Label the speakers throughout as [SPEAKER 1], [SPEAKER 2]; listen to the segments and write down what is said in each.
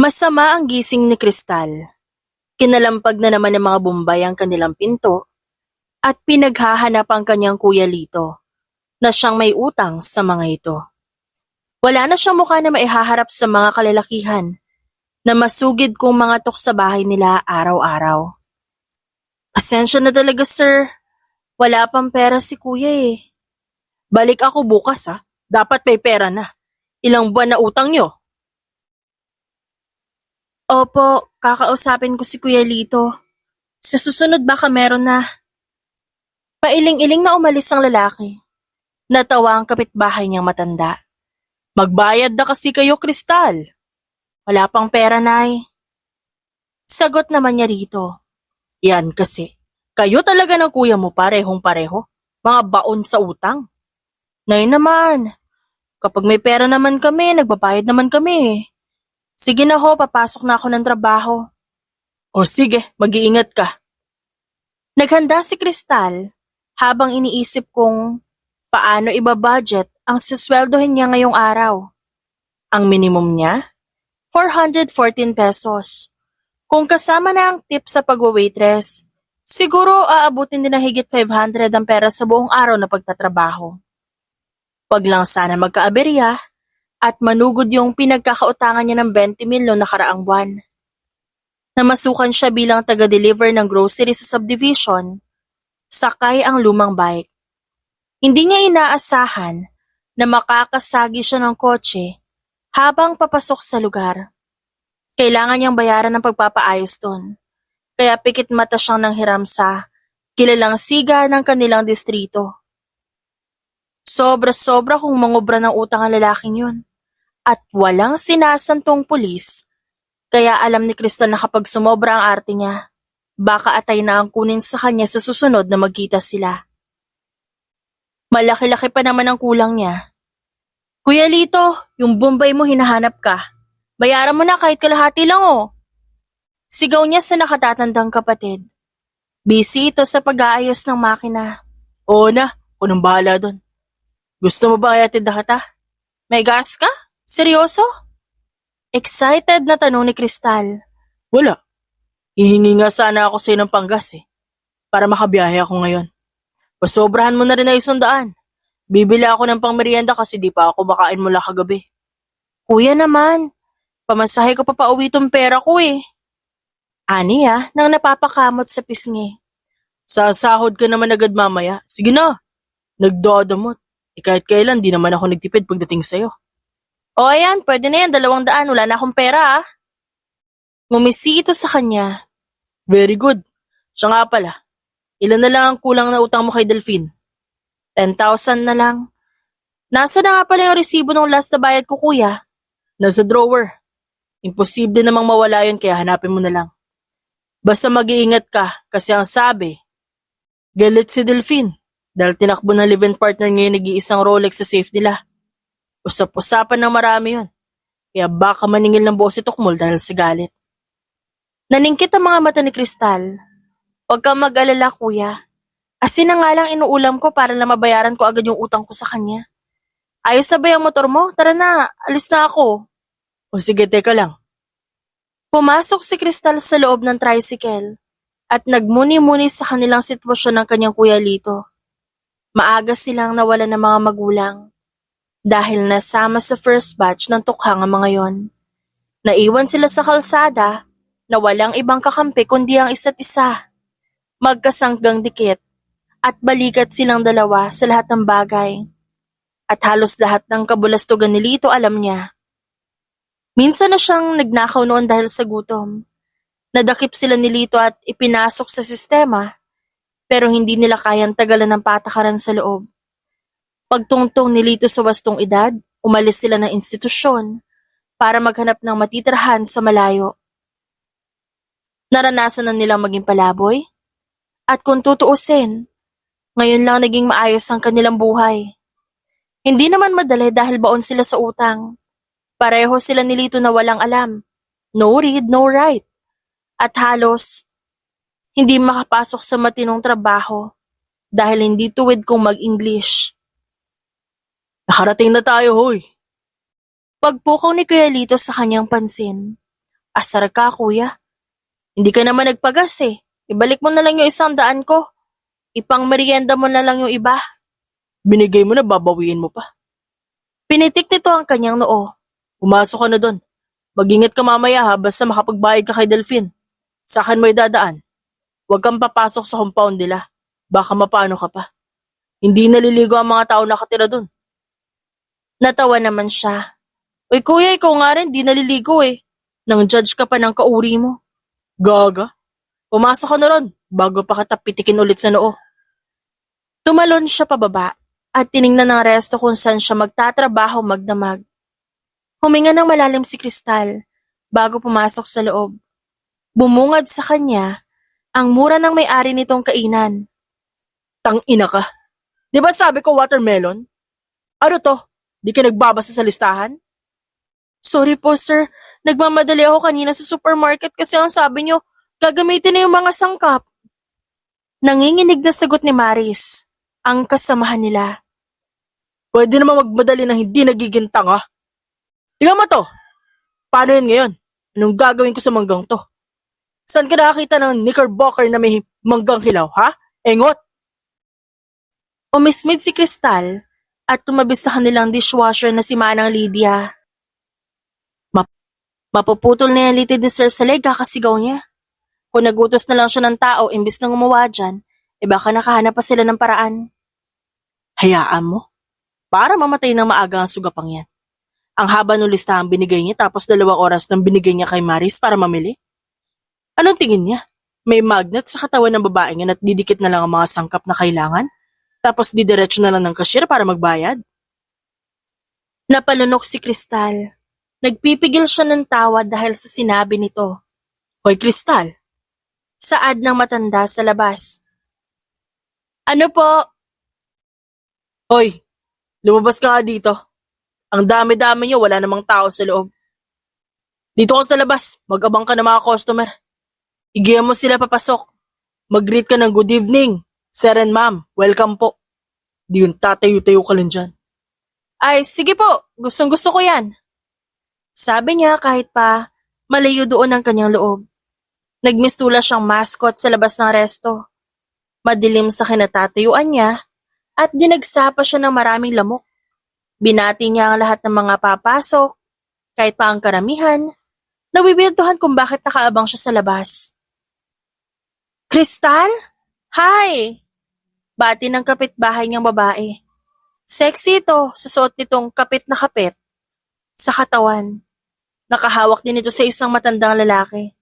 [SPEAKER 1] Masama ang gising ni Kristal. Kinalampag na naman ng mga Bombay ang kanilang pinto at pinaghahanap ang kanyang kuya Lito na siyang may utang sa mga ito. Wala na siyang mukha na maihaharap sa mga kalalakihan na masugid kung mga tok sa bahay nila araw-araw. Pasensya na talaga sir, wala pang pera si kuya eh. Balik ako bukas ha, dapat may pera na. Ilang buwan na utang nyo? Opo, kakausapin ko si Kuya Lito. Sa susunod baka meron na. Pailing-iling na umalis ang lalaki. Natawa ang kapitbahay niyang matanda. Magbayad na kasi kayo, Kristal. Wala pang pera, Nay. Sagot naman niya rito. Yan kasi. Kayo talaga ng kuya mo parehong-pareho. Mga baon sa utang. Nay naman. Kapag may pera naman kami, nagbabayad naman kami. Sige na ho, papasok na ako ng trabaho. O sige, mag-iingat ka. Naghanda si Kristal habang iniisip kung paano ibabudget ang susweldohin niya ngayong araw. Ang minimum niya, 414 pesos. Kung kasama na ang tip sa pag-waitress, siguro aabutin din na higit 500 ang pera sa buong araw na pagtatrabaho. Wag lang sana magkaaberya at manugod yung pinagkakautangan niya ng 20 mil noong nakaraang buwan. Namasukan siya bilang taga-deliver ng grocery sa subdivision, sakay ang lumang bike. Hindi niya inaasahan na makakasagi siya ng kotse habang papasok sa lugar. Kailangan niyang bayaran ng pagpapaayos doon, kaya pikit mata siyang nanghiram sa kilalang siga ng kanilang distrito. Sobra-sobra kung mangubra ng utang ang lalaking yun. At walang sinasantong pulis, kaya alam ni Kristal na kapag sumobra ang arte niya, baka atay na ang kunin sa kanya sa susunod na magkita sila. Malaki-laki pa naman ang kulang niya. Kuya Lito, yung Bombay mo hinahanap ka. Bayaran mo na kahit kalahati lang oh. Sigaw niya sa nakatatandang kapatid. Busy ito sa pag-aayos ng makina. Oo na, ako nang bahala doon. Gusto mo ba ayatid na kita? May gas ka? Seryoso? Excited na tanong ni Kristal. Wala. Hihingi nga sana ako sa ng panggas para makabiyahe ako ngayon. Pasobrahan mo na rin na 100. Bibili ako ng pangmerienda kasi di pa ako makain mula kagabi. Kuya naman, pamasahe ko pa pauwi tong pera ko eh. Aniya nang napapakamot sa pisngi. Sasahod ka naman agad mamaya. Sige na, nagdodamot. Kahit kailan di naman ako nagtipid pagdating sa'yo. O ayan, pwede na yan, 200, wala na akong pera ah. Ngumisi ito sa kanya. Very good. Siya nga pala, ilan na lang ang kulang na utang mo kay Delphine? 10,000 na lang. Nasa na nga pala yung resibo ng last na bayad ko kuya? Nasa drawer. Imposible namang mawala yun kaya hanapin mo na lang. Basta mag-iingat ka kasi ang sabi, galit si Delphine dahil tinakbo ng live-in partner ngayon nag-iisang Rolex sa safe nila. Usap-usapan ng marami yun. Kaya baka maningil ng boss si Tukmol dahil sa galit. Naningkit ang mga mata ni Kristal. Huwag kang mag-alala kuya. Asin na nga lang inuulam ko para lang mabayaran ko agad yung utang ko sa kanya. Ayos na ba yung motor mo? Tara na, alis na ako. O sige, teka lang. Pumasok si Kristal sa loob ng tricycle at nagmuni-muni sa kanilang sitwasyon ng kanyang kuya Lito. Maaga silang nawala ng mga magulang. Dahil nasama sa first batch ng tukhang ang mga yon. Naiwan sila sa kalsada na walang ibang kakampi kundi ang isa't isa. Magkasanggang dikit at balikat silang dalawa sa lahat ng bagay. At halos lahat ng kabulastugan ni Lito alam niya. Minsan na siyang nagnakaw noon dahil sa gutom. Nadakip sila ni Lito at ipinasok sa sistema pero hindi nila kayang tagalan ng patakaran sa loob. Pagtungtong ni Lito sa wastong edad, umalis sila ng institusyon para maghanap ng matitirahan sa malayo. Naranasan na nilang maging palaboy at kung tutuusin, ngayon lang naging maayos ang kanilang buhay. Hindi naman madali dahil baon sila sa utang. Pareho sila ni Lito na walang alam. No read, no write. At halos, hindi makapasok sa matinong trabaho dahil hindi tuwid kung mag-English. Nakarating na tayo, hoy. Pagpukaw ni Kuya Lito sa kanyang pansin, Asar ka, kuya. Hindi ka naman nagpagas eh. Ibalik mo na lang yung 100 ko. Ipang merienda mo na lang yung iba. Binigay mo na, babawiin mo pa. Pinitik nito ang kanyang noo. Pumasok ka na doon. Mag-ingat ka mamaya ha, basta makapagbayad ka kay Delphine. Sa akin mo idadaan. Huwag kang papasok sa compound nila. Baka mapano ka pa. Hindi naliligo ang mga tao nakatira doon. Natawa naman siya. Uy kuya, ikaw nga rin, di naliligo eh. Nang judge ka pa ng kauri mo. Gaga. Pumasok ka na ron, bago pa kita pitikin ulit sa noo. Tumalon siya pababa at tiningnan ng resto kung saan siya magtatrabaho magdamag. Huminga ng malalim si Kristal bago pumasok sa loob. Bumungad sa kanya ang mura ng may-ari nitong kainan. Tang-ina ka. Di ba sabi ko watermelon? Ano to? Di ka nagbabasa sa listahan? Sorry po sir, nagmamadali ako kanina sa supermarket kasi ang sabi nyo, gagamitin na yung mga sangkap. Nanginginig na sagot ni Maris, ang kasamahan nila. Pwede naman magmadali na hindi nagiging tanga. Tingnan mo to. Paano yun ngayon? Anong gagawin ko sa manggang to? Saan ka nakakita ng knickerbocker na may manggang hilaw, ha? Engot! Umismid si Kristal at tumabis sa kanilang dishwasher na si Manang Lydia. Mapuputol na yung litid ni Sir sa leg, kakasigaw niya. Kung nagutos na lang siya ng tao imbis na gumawa dyan, baka nakahanap pa sila ng paraan. Hayaan mo. Para mamatay ng maaga ang sugapang yan. Ang haba ng listahang binigay niya tapos 2 oras nang binigay niya kay Maris para mamili. Anong tingin niya? May magnet sa katawan ng babaeng yan at didikit na lang ang mga sangkap na kailangan? Tapos didiretso na lang ng cashier para magbayad? Napalunok si Kristal. Nagpipigil siya ng tawa dahil sa sinabi nito. Hoy Kristal, saad ng matanda sa labas. Ano po? Hoy, lumabas ka nga dito. Ang dami-dami niyo, wala namang tao sa loob. Dito ka sa labas, mag-abang ka ng mga customer. Igihan mo sila papasok. Mag-greet ka ng good evening. Sir and ma'am, welcome po. Di yung tatayo-tayo ka lang dyan. Ay, sige po, gustong-gusto ko yan. Sabi niya kahit pa malayo doon ang kanyang loob. Nagmistula siyang mascot sa labas ng resto. Madilim sa kinatatayuan niya at dinagsapa siya ng maraming lamok. Binati niya ang lahat ng mga papasok, kahit pa ang karamihan, nabibintuhan kung bakit nakaabang siya sa labas. Kristal? Hi! Bati ng kapitbahay niyang babae. Sexy ito sa suot nitong kapit na kapit. Sa katawan. Nakahawak din ito sa isang matandang lalaki.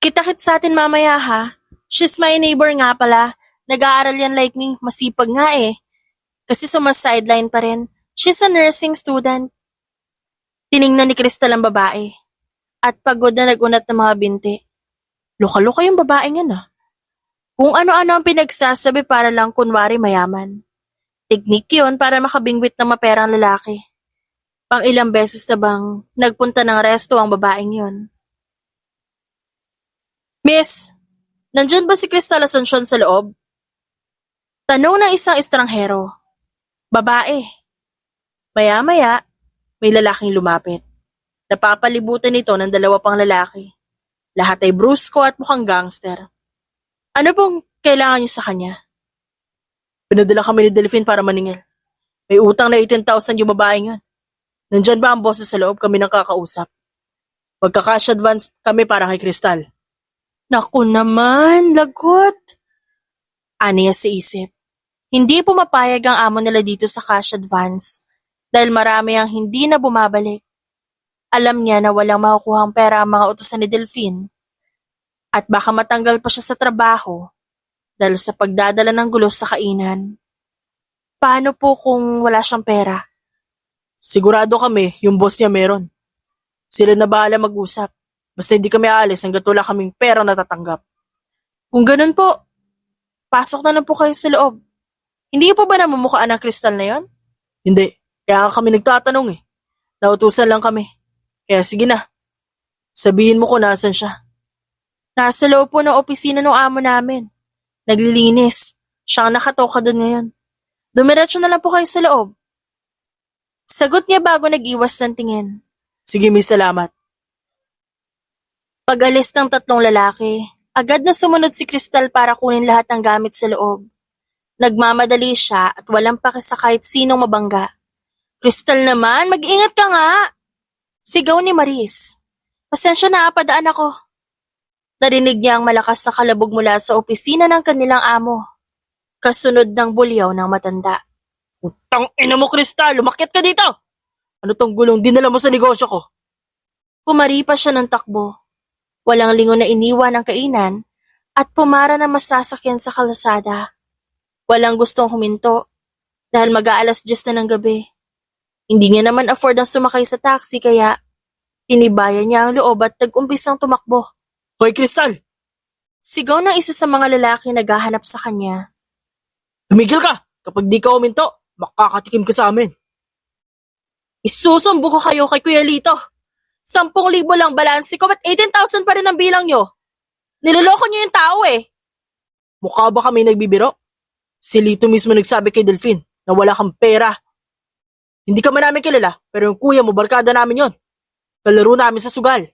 [SPEAKER 1] Kita-kit sa atin mamaya ha. She's my neighbor nga pala. Nag-aaral yan like me. Masipag nga eh. Kasi sumasideline pa rin. She's a nursing student. Tiningnan ni Kristal ang babae. At pagod na nagunat ng mga binti. Luka-luka yung babaeng yan ah. Kung ano-ano ang pinagsasabi para lang kunwari mayaman. Teknik yun para makabingwit ng maperang lalaki. Pang ilang beses na bang nagpunta ng resto ang babaeng yun. Miss, nandyan ba si Kristal Asuncion sa loob? Tanong ng isang estranghero. Babae. Maya-maya, may lalaking lumapit. Napapalibutan nito ng 2 pang lalaki. Lahat ay brusko at mukhang gangster. Ano pong kailangan niyo sa kanya? Pinadala kami ni Delphine para maningil. May utang na 18,000 yung babaeng yun. Nandyan ba ang boses sa loob, kami nang kakausap? Magka-cash advance kami para kay Kristal. Naku naman, lagot. Aniya sa isip. Hindi pumapayag ang amo nila dito sa cash advance dahil marami ang hindi na bumabalik. Alam niya na walang makukuhang pera ang mga utusan ni Delphine at baka matanggal pa siya sa trabaho dahil sa pagdadala ng gulo sa kainan. Paano po kung wala siyang pera? Sigurado kami, yung boss niya meron. Sila na bahala mag-usap. Basta hindi kami aalis hanggat wala kaming perang natatanggap. Kung ganun po, pasok na lang po kayo sa loob. Hindi po ba namumukhaan ang Kristal na yon? Hindi. Kaya kami nagtatanong eh. Nautusan lang kami. Kaya sige na. Sabihin mo kung nasan siya. Nasa loob po ng opisina ng amo namin. Naglilinis. Siya ang nakatoka doon ngayon. Dumiretso na lang po kayo sa loob. Sagot niya bago nag-iwas ng tingin. Sige, may salamat. Pag-alis ng tatlong lalaki, agad na sumunod si Crystal para kunin lahat ng gamit sa loob. Nagmamadali siya at walang paki sa kahit sinong mabangga. Crystal naman, mag-ingat ka nga! Sigaw ni Maris. Pasensya na, padaan ako. Narinig niya ang malakas na kalabog mula sa opisina ng kanilang amo. Kasunod ng bulyaw ng matanda. Utang ina mo, Crystal! Lumakyat ka dito! Ano tong gulong dinala mo sa negosyo ko? Pumaripa siya ng takbo. Walang lingon na iniwan ang kainan at pumara na masasakyan sa kalsada. Walang gustong huminto dahil mag-aalas 10 na ng gabi. Hindi niya naman afford ang sumakay sa taxi kaya tinibayan niya ang loob at nag-umpisang tumakbo. Hoy, Crystal! Sigaw ng isa sa mga lalaki naghahanap sa kanya. Tumigil ka! Kapag di ka huminto, makakatikim ka sa amin. Isusumbo ko kayo kay Kuya Lito. 10,000 lang balansi ko, ba't 18,000 pa rin ang bilang nyo? Niloloko nyo yung tao eh. Mukha ba kami nagbibiro? Si Lito mismo nagsabi kay Delphine na wala kang pera. Hindi ka man namin kilala, pero yung kuya mo, barkada namin yon. Kalaro namin sa sugal.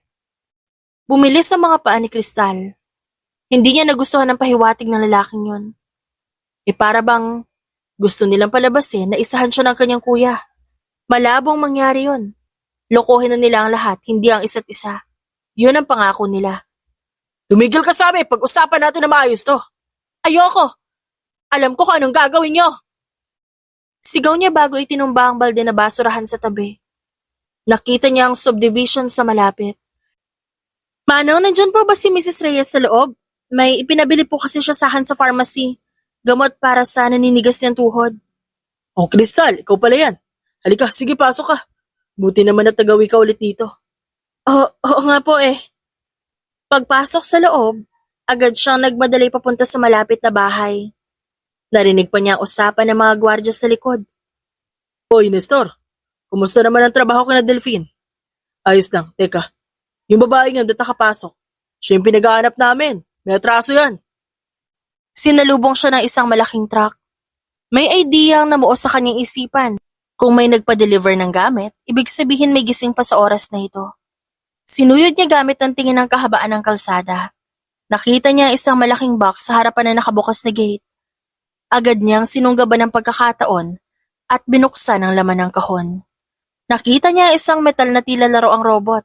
[SPEAKER 1] Bumilis ang mga paa ni Crystal. Hindi niya nagustuhan ang pahiwatig ng lalaking yon. Para bang gusto nilang palabasin na isahan siya ng kanyang kuya. Malabong mangyari yon. Lokohin na nila ang lahat, hindi ang isa't isa. Yun ang pangako nila. Tumigil ka sa amin, pag-usapan natin na maayos to. Ayoko! Alam ko kung anong gagawin nyo! Sigaw niya bago itinumba ang balde na basurahan sa tabi. Nakita niya ang subdivision sa malapit. Manong, nandyan po ba si Mrs. Reyes sa loob? May ipinabili po kasi siya sa akin sa pharmacy. Gamot para sa naninigas niyang tuhod. Oh, Crystal, ikaw pala yan. Halika, sige pasok ka. Buti naman na tagawi ka ulit dito. Oo nga po eh. Pagpasok sa loob, agad siyang nagmadali papunta sa malapit na bahay. Narinig pa niya ang usapan ng mga gwardiya sa likod. Hoy, Nestor, kumusta naman ang trabaho kina Delphine? Ayos lang, teka. Yung babae nga doon nakapasok. Siya yung pinag-aanap namin. May atraso yan. Sinalubong siya ng isang malaking truck. May idea ang namuo sa kanyang isipan. Kung may nagpa-deliver ng gamit, ibig sabihin may gising pa sa oras na ito. Sinuyod niya gamit ang tingin ng kahabaan ng kalsada. Nakita niya isang malaking box sa harapan na nakabukas na gate. Agad niyang sinunggaban ng pagkakataon at binuksan ang laman ng kahon. Nakita niya isang metal na tila laro ang robot.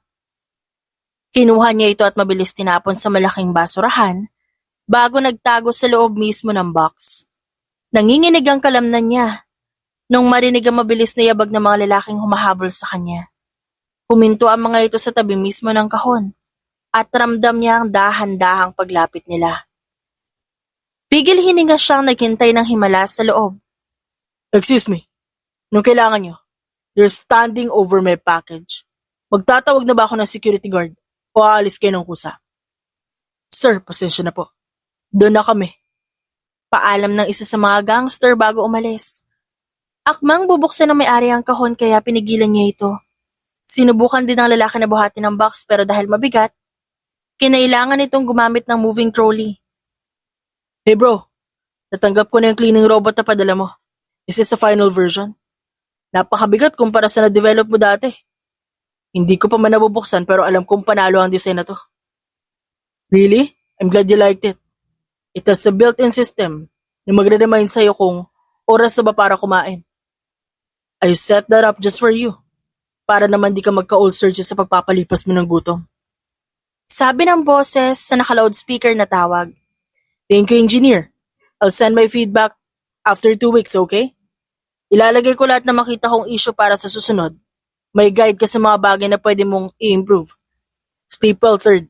[SPEAKER 1] Kinuha niya ito at mabilis tinapon sa malaking basurahan bago nagtago sa loob mismo ng box. Nanginginig ang kalamnan niya nung marinig ang mabilis na yabag ng mga lalaking humahabol sa kanya. Huminto ang mga ito sa tabi mismo ng kahon at ramdam niya ang dahan-dahang paglapit nila. Pigil hininga siyang naghintay ng himala sa loob. Excuse me, anong kailangan niyo? You're standing over my package. Magtatawag na ba ako ng security guard o aalis kayo ng kusa? Sir, pasensya na po. Doon na kami. Paalam ng isa sa mga gangster bago umalis. Akmang bubuksan ng may-ari ang kahon kaya pinigilan niya ito. Sinubukan din ng lalaki na buhatin ng box pero dahil mabigat, kinailangan itong gumamit ng moving trolley. Hey bro, natanggap ko na yung cleaning robot na padala mo. Is this the final version? Napakabigat kumpara sa na-develop mo dati. Hindi ko pa man nabubuksan pero alam kong panalo ang design na to. Really? I'm glad you liked it. It has a built-in system na magre-remind sa'yo kung oras na ba para kumain. I set that up just for you. Para naman di ka magka-ulcer sa pagpapalipas mo ng gutom. Sabi ng boses sa naka-loudspeaker na tawag. Thank you, engineer. I'll send my feedback after 2 weeks, okay? Ilalagay ko lahat na makita kong issue para sa susunod. May guide ka sa mga bagay na pwede mong i-improve. Sleep well, third.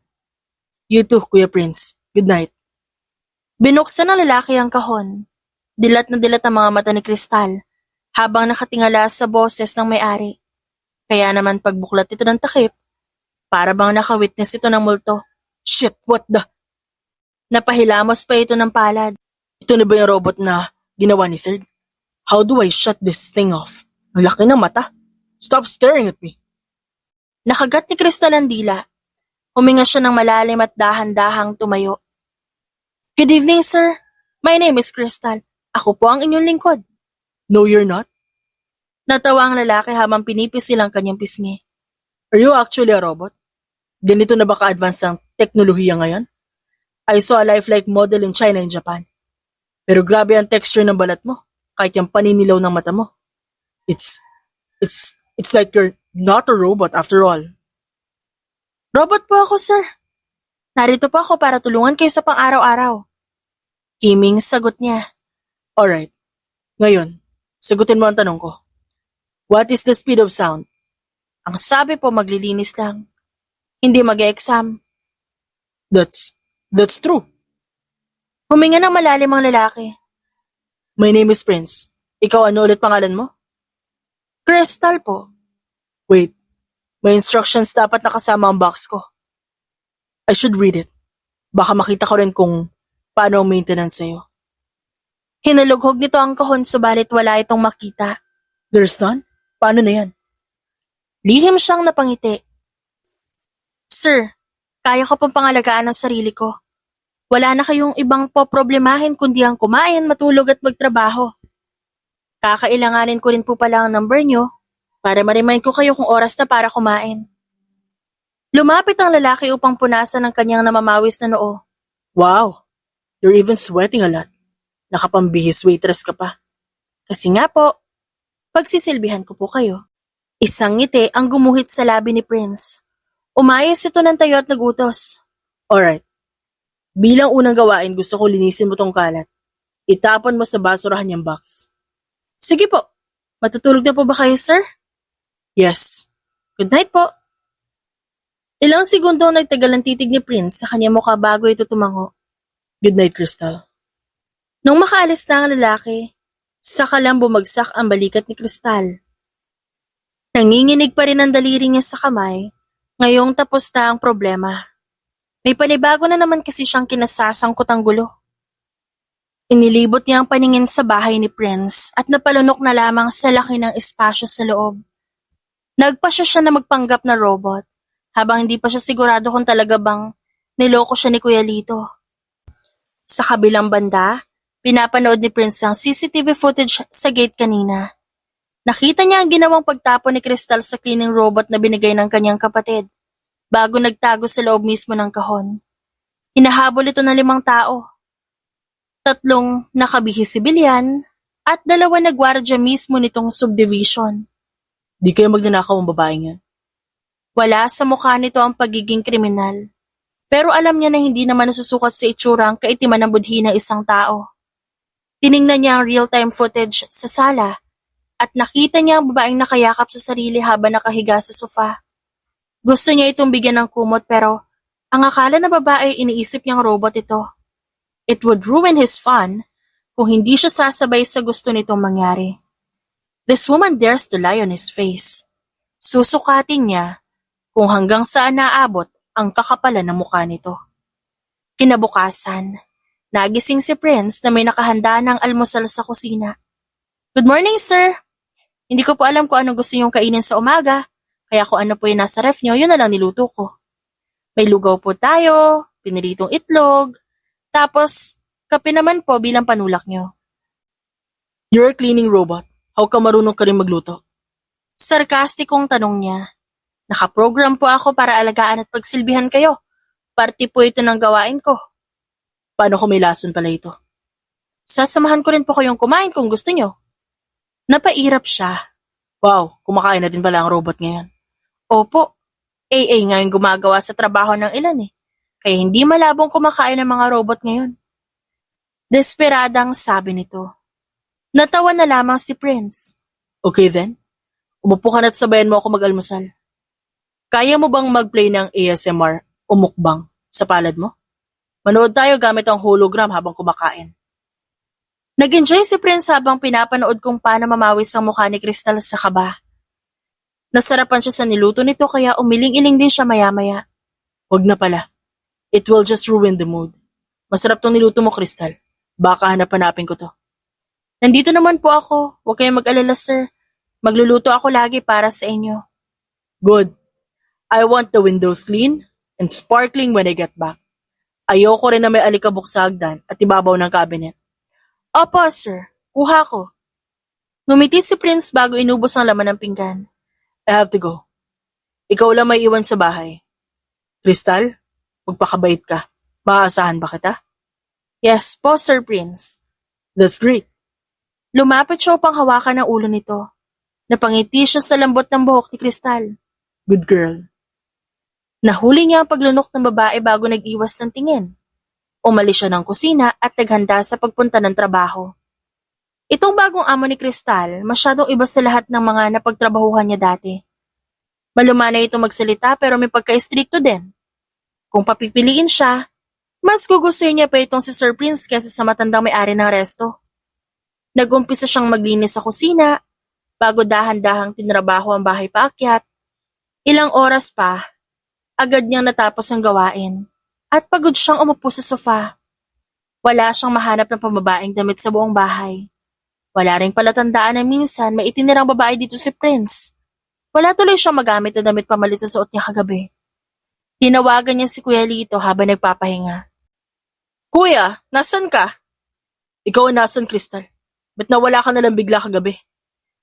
[SPEAKER 1] You too, Kuya Prince. Good night. Binuksan ng lalaki ang kahon. Dilat na dilat ang mga mata ni Crystal habang nakatingala sa boses ng may-ari. Kaya naman pagbuklat ito ng takip, para bang nakawitness ito ng multo. Shit, what the? Napahilamos pa ito ng palad. Ito na ba yung robot na ginawa ni Third? How do I shut this thing off? Ang laki ng mata. Stop staring at me. Nakagat ni Crystal ang dila. Huminga siya ng malalim at dahan-dahang tumayo. Good evening, sir. My name is Crystal. Ako po ang inyong lingkod. No, you're not. Natawa ang lalaki habang pinipisil ang kanyang pisngi. Are you actually a robot?
[SPEAKER 2] Ganito na ba ka-advance ang teknolohiya ngayon? I saw a lifelike model in China and Japan. Pero grabe ang texture ng balat mo, kahit yung paninilaw ng mata mo. It's, it's like you're not a robot after all.
[SPEAKER 1] Robot po ako, sir. Narito po ako para tulungan kayo sa pang-araw-araw. Kiming sagot niya.
[SPEAKER 2] Alright, ngayon, sagutin mo ang tanong ko. What is the speed of sound?
[SPEAKER 1] Ang sabi po maglilinis lang. Hindi mag-e-exam.
[SPEAKER 2] That's true.
[SPEAKER 1] Huminga ng malalim ang lalaki.
[SPEAKER 2] My name is Prince. Ikaw ano ulit pangalan mo?
[SPEAKER 1] Crystal po.
[SPEAKER 2] Wait, may instructions dapat nakasama ang box ko. I should read it. Baka makita ko rin kung paano ang maintenance sa'yo.
[SPEAKER 1] Hinalughog nito ang kahon subalit wala itong makita.
[SPEAKER 2] There's none? Paano na yan?
[SPEAKER 1] Lihim siyang napangiti. Sir, kaya ko pong pangalagaan ang sarili ko. Wala na kayong ibang poproblemahin kundi ang kumain, matulog at magtrabaho. Kakailanganin ko rin po pala ang number nyo para ma-remind ko kayo kung oras na para kumain. Lumapit ang lalaki upang punasan ang kanyang namamawis na noo.
[SPEAKER 2] Wow, you're even sweating a lot. Nakapambihis waitress ka pa.
[SPEAKER 1] Kasi nga po, pagsisilbihan ko po kayo. Isang ngiti ang gumuhit sa labi ni Prince. Umayos ito ng tayo at nagutos.
[SPEAKER 2] Alright. Bilang unang gawain, gusto ko linisin mo tong kalat. Itapon mo sa basurahan yung box.
[SPEAKER 1] Sige po. Matutulog na po ba kayo, sir?
[SPEAKER 2] Yes.
[SPEAKER 1] Good night po. Ilang segundo nagtagal ang titig ni Prince sa kanyang mukha bago ito tumango.
[SPEAKER 2] Good night, Crystal.
[SPEAKER 1] Nung makaalis na ang lalaki, saka lang bumagsak ang balikat ni Crystal. Nanginginig pa rin ang daliri niya sa kamay, ngayong tapos na ang problema. May panibago na naman kasi siyang kinasasangkot ang gulo. Inilibot niya ang paningin sa bahay ni Prince at napalunok na lamang sa laki ng espasyo sa loob. Nagpasya siya na magpanggap na robot, habang hindi pa siya sigurado kung talaga bang niloko siya ni Kuya Lito. Sa kabilang banda, pinapanood ni Prince ang CCTV footage sa gate kanina. Nakita niya ang ginawang pagtapon ni Crystal sa cleaning robot na binigay ng kanyang kapatid, bago nagtago sa loob mismo ng kahon. Hinahabol ito ng 5 tao. 3 nakabihis sibilyan at 2 na gwardya mismo nitong subdivision.
[SPEAKER 2] Di kayo magnanakaw ang babaeng yan.
[SPEAKER 1] Wala sa mukha nito ang pagiging kriminal. Pero alam niya na hindi naman nasusukat sa itsura ang kaitiman ng budhi ng isang tao. Tiningnan niya ang real-time footage sa sala at nakita niya ang babaeng nakayakap sa sarili habang nakahiga sa sofa. Gusto niya itong bigyan ng kumot pero ang akala na babae iniisip niyang robot ito. It would ruin his fun kung hindi siya sasabay sa gusto nitong mangyari. This woman dares to lie on his face. Susukatin niya kung hanggang saan naabot ang kakapalan ng mukha nito. Kinabukasan, nagising si Prince na may nakahanda ng almusal sa kusina. Good morning, sir. Hindi ko po alam kung ano gusto niyong kainin sa umaga, kaya kung ano po yung nasa ref niyo, yun na lang niluto ko. May lugaw po tayo, piniritong itlog, tapos kape naman po bilang panulak niyo.
[SPEAKER 2] You're a cleaning robot. How ka marunong ka rin magluto?
[SPEAKER 1] Sarkastikong tanong niya. Nakaprogram po ako para alagaan at pagsilbihan kayo. Parte po ito ng gawain ko.
[SPEAKER 2] Paano kung may lason pala ito?
[SPEAKER 1] Sasamahan ko rin po kayong kumain kung gusto niyo. Napairap siya.
[SPEAKER 2] Wow, kumakain na din pala ang robot ngayon.
[SPEAKER 1] Opo, AA ngayon gumagawa sa trabaho ng ilan eh. Kaya hindi malabong kumakain ng mga robot ngayon. Desperadang sabi nito. Natawa na lamang si Prince.
[SPEAKER 2] Okay then, umupo ka na't sabayan mo ako mag-almusal. Kaya mo bang mag-play ng ASMR o mukbang sa palad mo? Manood tayo gamit ang hologram habang kumakain.
[SPEAKER 1] Nag-enjoy si Prince habang pinapanood kung paano mamawis ang mukha ni Crystal sa kaba. Nasarapan siya sa niluto nito kaya umiling-iling din siya maya-maya.
[SPEAKER 2] Wag na pala. It will just ruin the mood. Masarap tong niluto mo, Crystal. Baka hanap-hanapin ko to.
[SPEAKER 1] Nandito naman po ako. Huwag kayong mag-alala, sir. Magluluto ako lagi para sa inyo.
[SPEAKER 2] Good. I want the windows clean and sparkling when I get back. Ayoko rin na may alikabok sa hagdan at ibabaw ng cabinet.
[SPEAKER 1] Opo, sir. Kuha ko. Ngumiti si Prince bago inubos ang laman ng pinggan.
[SPEAKER 2] I have to go. Ikaw lang may iwan sa bahay. Crystal, magpakabait ka. Maaasahan ba kita?
[SPEAKER 1] Yes po, Sir Prince.
[SPEAKER 2] That's great.
[SPEAKER 1] Lumapit siya upang hawakan ang ulo nito. Napangiti siya sa lambot ng buhok ni Crystal.
[SPEAKER 2] Good girl.
[SPEAKER 1] Nahuli niya ang paglunok ng babae bago nag-iwas ng tingin. Umalis siya ng kusina at naghanda sa pagpunta ng trabaho. Itong bagong amo ni Crystal, masyadong iba sa lahat ng mga napagtrabahuhan niya dati. Malumanay ito magsalita pero may pagka-istrikto din. Kung papipiliin siya, mas gugustuhin niya pa itong si Sir Prince kaysa sa matandang may-ari ng resto. Nag-umpisa siyang maglinis sa kusina, bago dahan-dahang tinrabaho ang bahay paakyat. Ilang oras pa, agad niyang natapos ang gawain at pagod siyang umupo sa sofa. Wala siyang mahanap ng pambabaeng damit sa buong bahay. Wala ring palatandaan na minsan may itinirang babae dito si Prince. Wala tuloy siyang magamit na damit pamalit sa suot niya kagabi. Tinawagan niya si Kuya Lito habang nagpapahinga. Kuya, nasan ka?
[SPEAKER 2] Ikaw ang nasan, Crystal? Ba't nawala ka nalang bigla kagabi?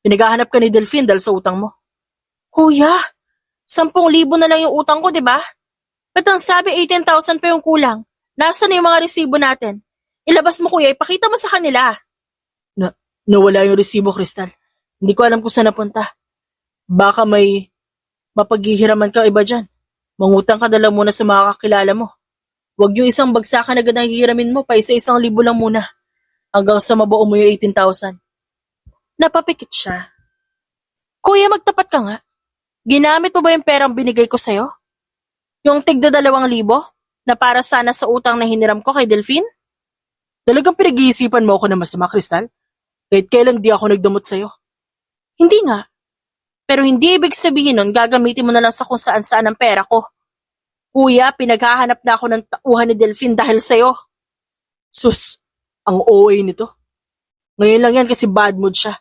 [SPEAKER 2] Pinaghahanap ka ni Delphine dahil sa utang mo.
[SPEAKER 1] Kuya, 10,000 na lang yung utang ko, di ba? Ba't ang sabi 18,000 pa yung kulang? Nasaan na yung mga resibo natin? Ilabas mo kuya, ipakita mo sa kanila.
[SPEAKER 2] Nawala yung resibo, Crystal. Hindi ko alam kung saan napunta. Baka may mapaghihiraman ka iba dyan. Mangutang ka na lang muna sa mga kakilala mo. Huwag yung isang bagsakan agad ang hihiramin mo, pa isa-1,000 lang muna. Hanggang sa mabuo mo yung 18,000.
[SPEAKER 1] Napapikit siya. Kuya, magtapat ka nga. Ginamit mo ba yung perang binigay ko sa'yo? Yung tigda 2,000 na para sana sa utang na hiniram ko kay Delphine?
[SPEAKER 2] Talagang pinag-iisipan mo ako na masama, Crystal? Kahit kailan di ako nagdamot sa'yo.
[SPEAKER 1] Hindi nga. Pero hindi ibig sabihin nun gagamitin mo na lang sa kung saan-saan ang pera ko. Kuya, pinaghahanap na ako ng tauhan ni Delphine dahil sa'yo.
[SPEAKER 2] Sus, ang OA nito. Ngayon lang yan kasi bad mood siya.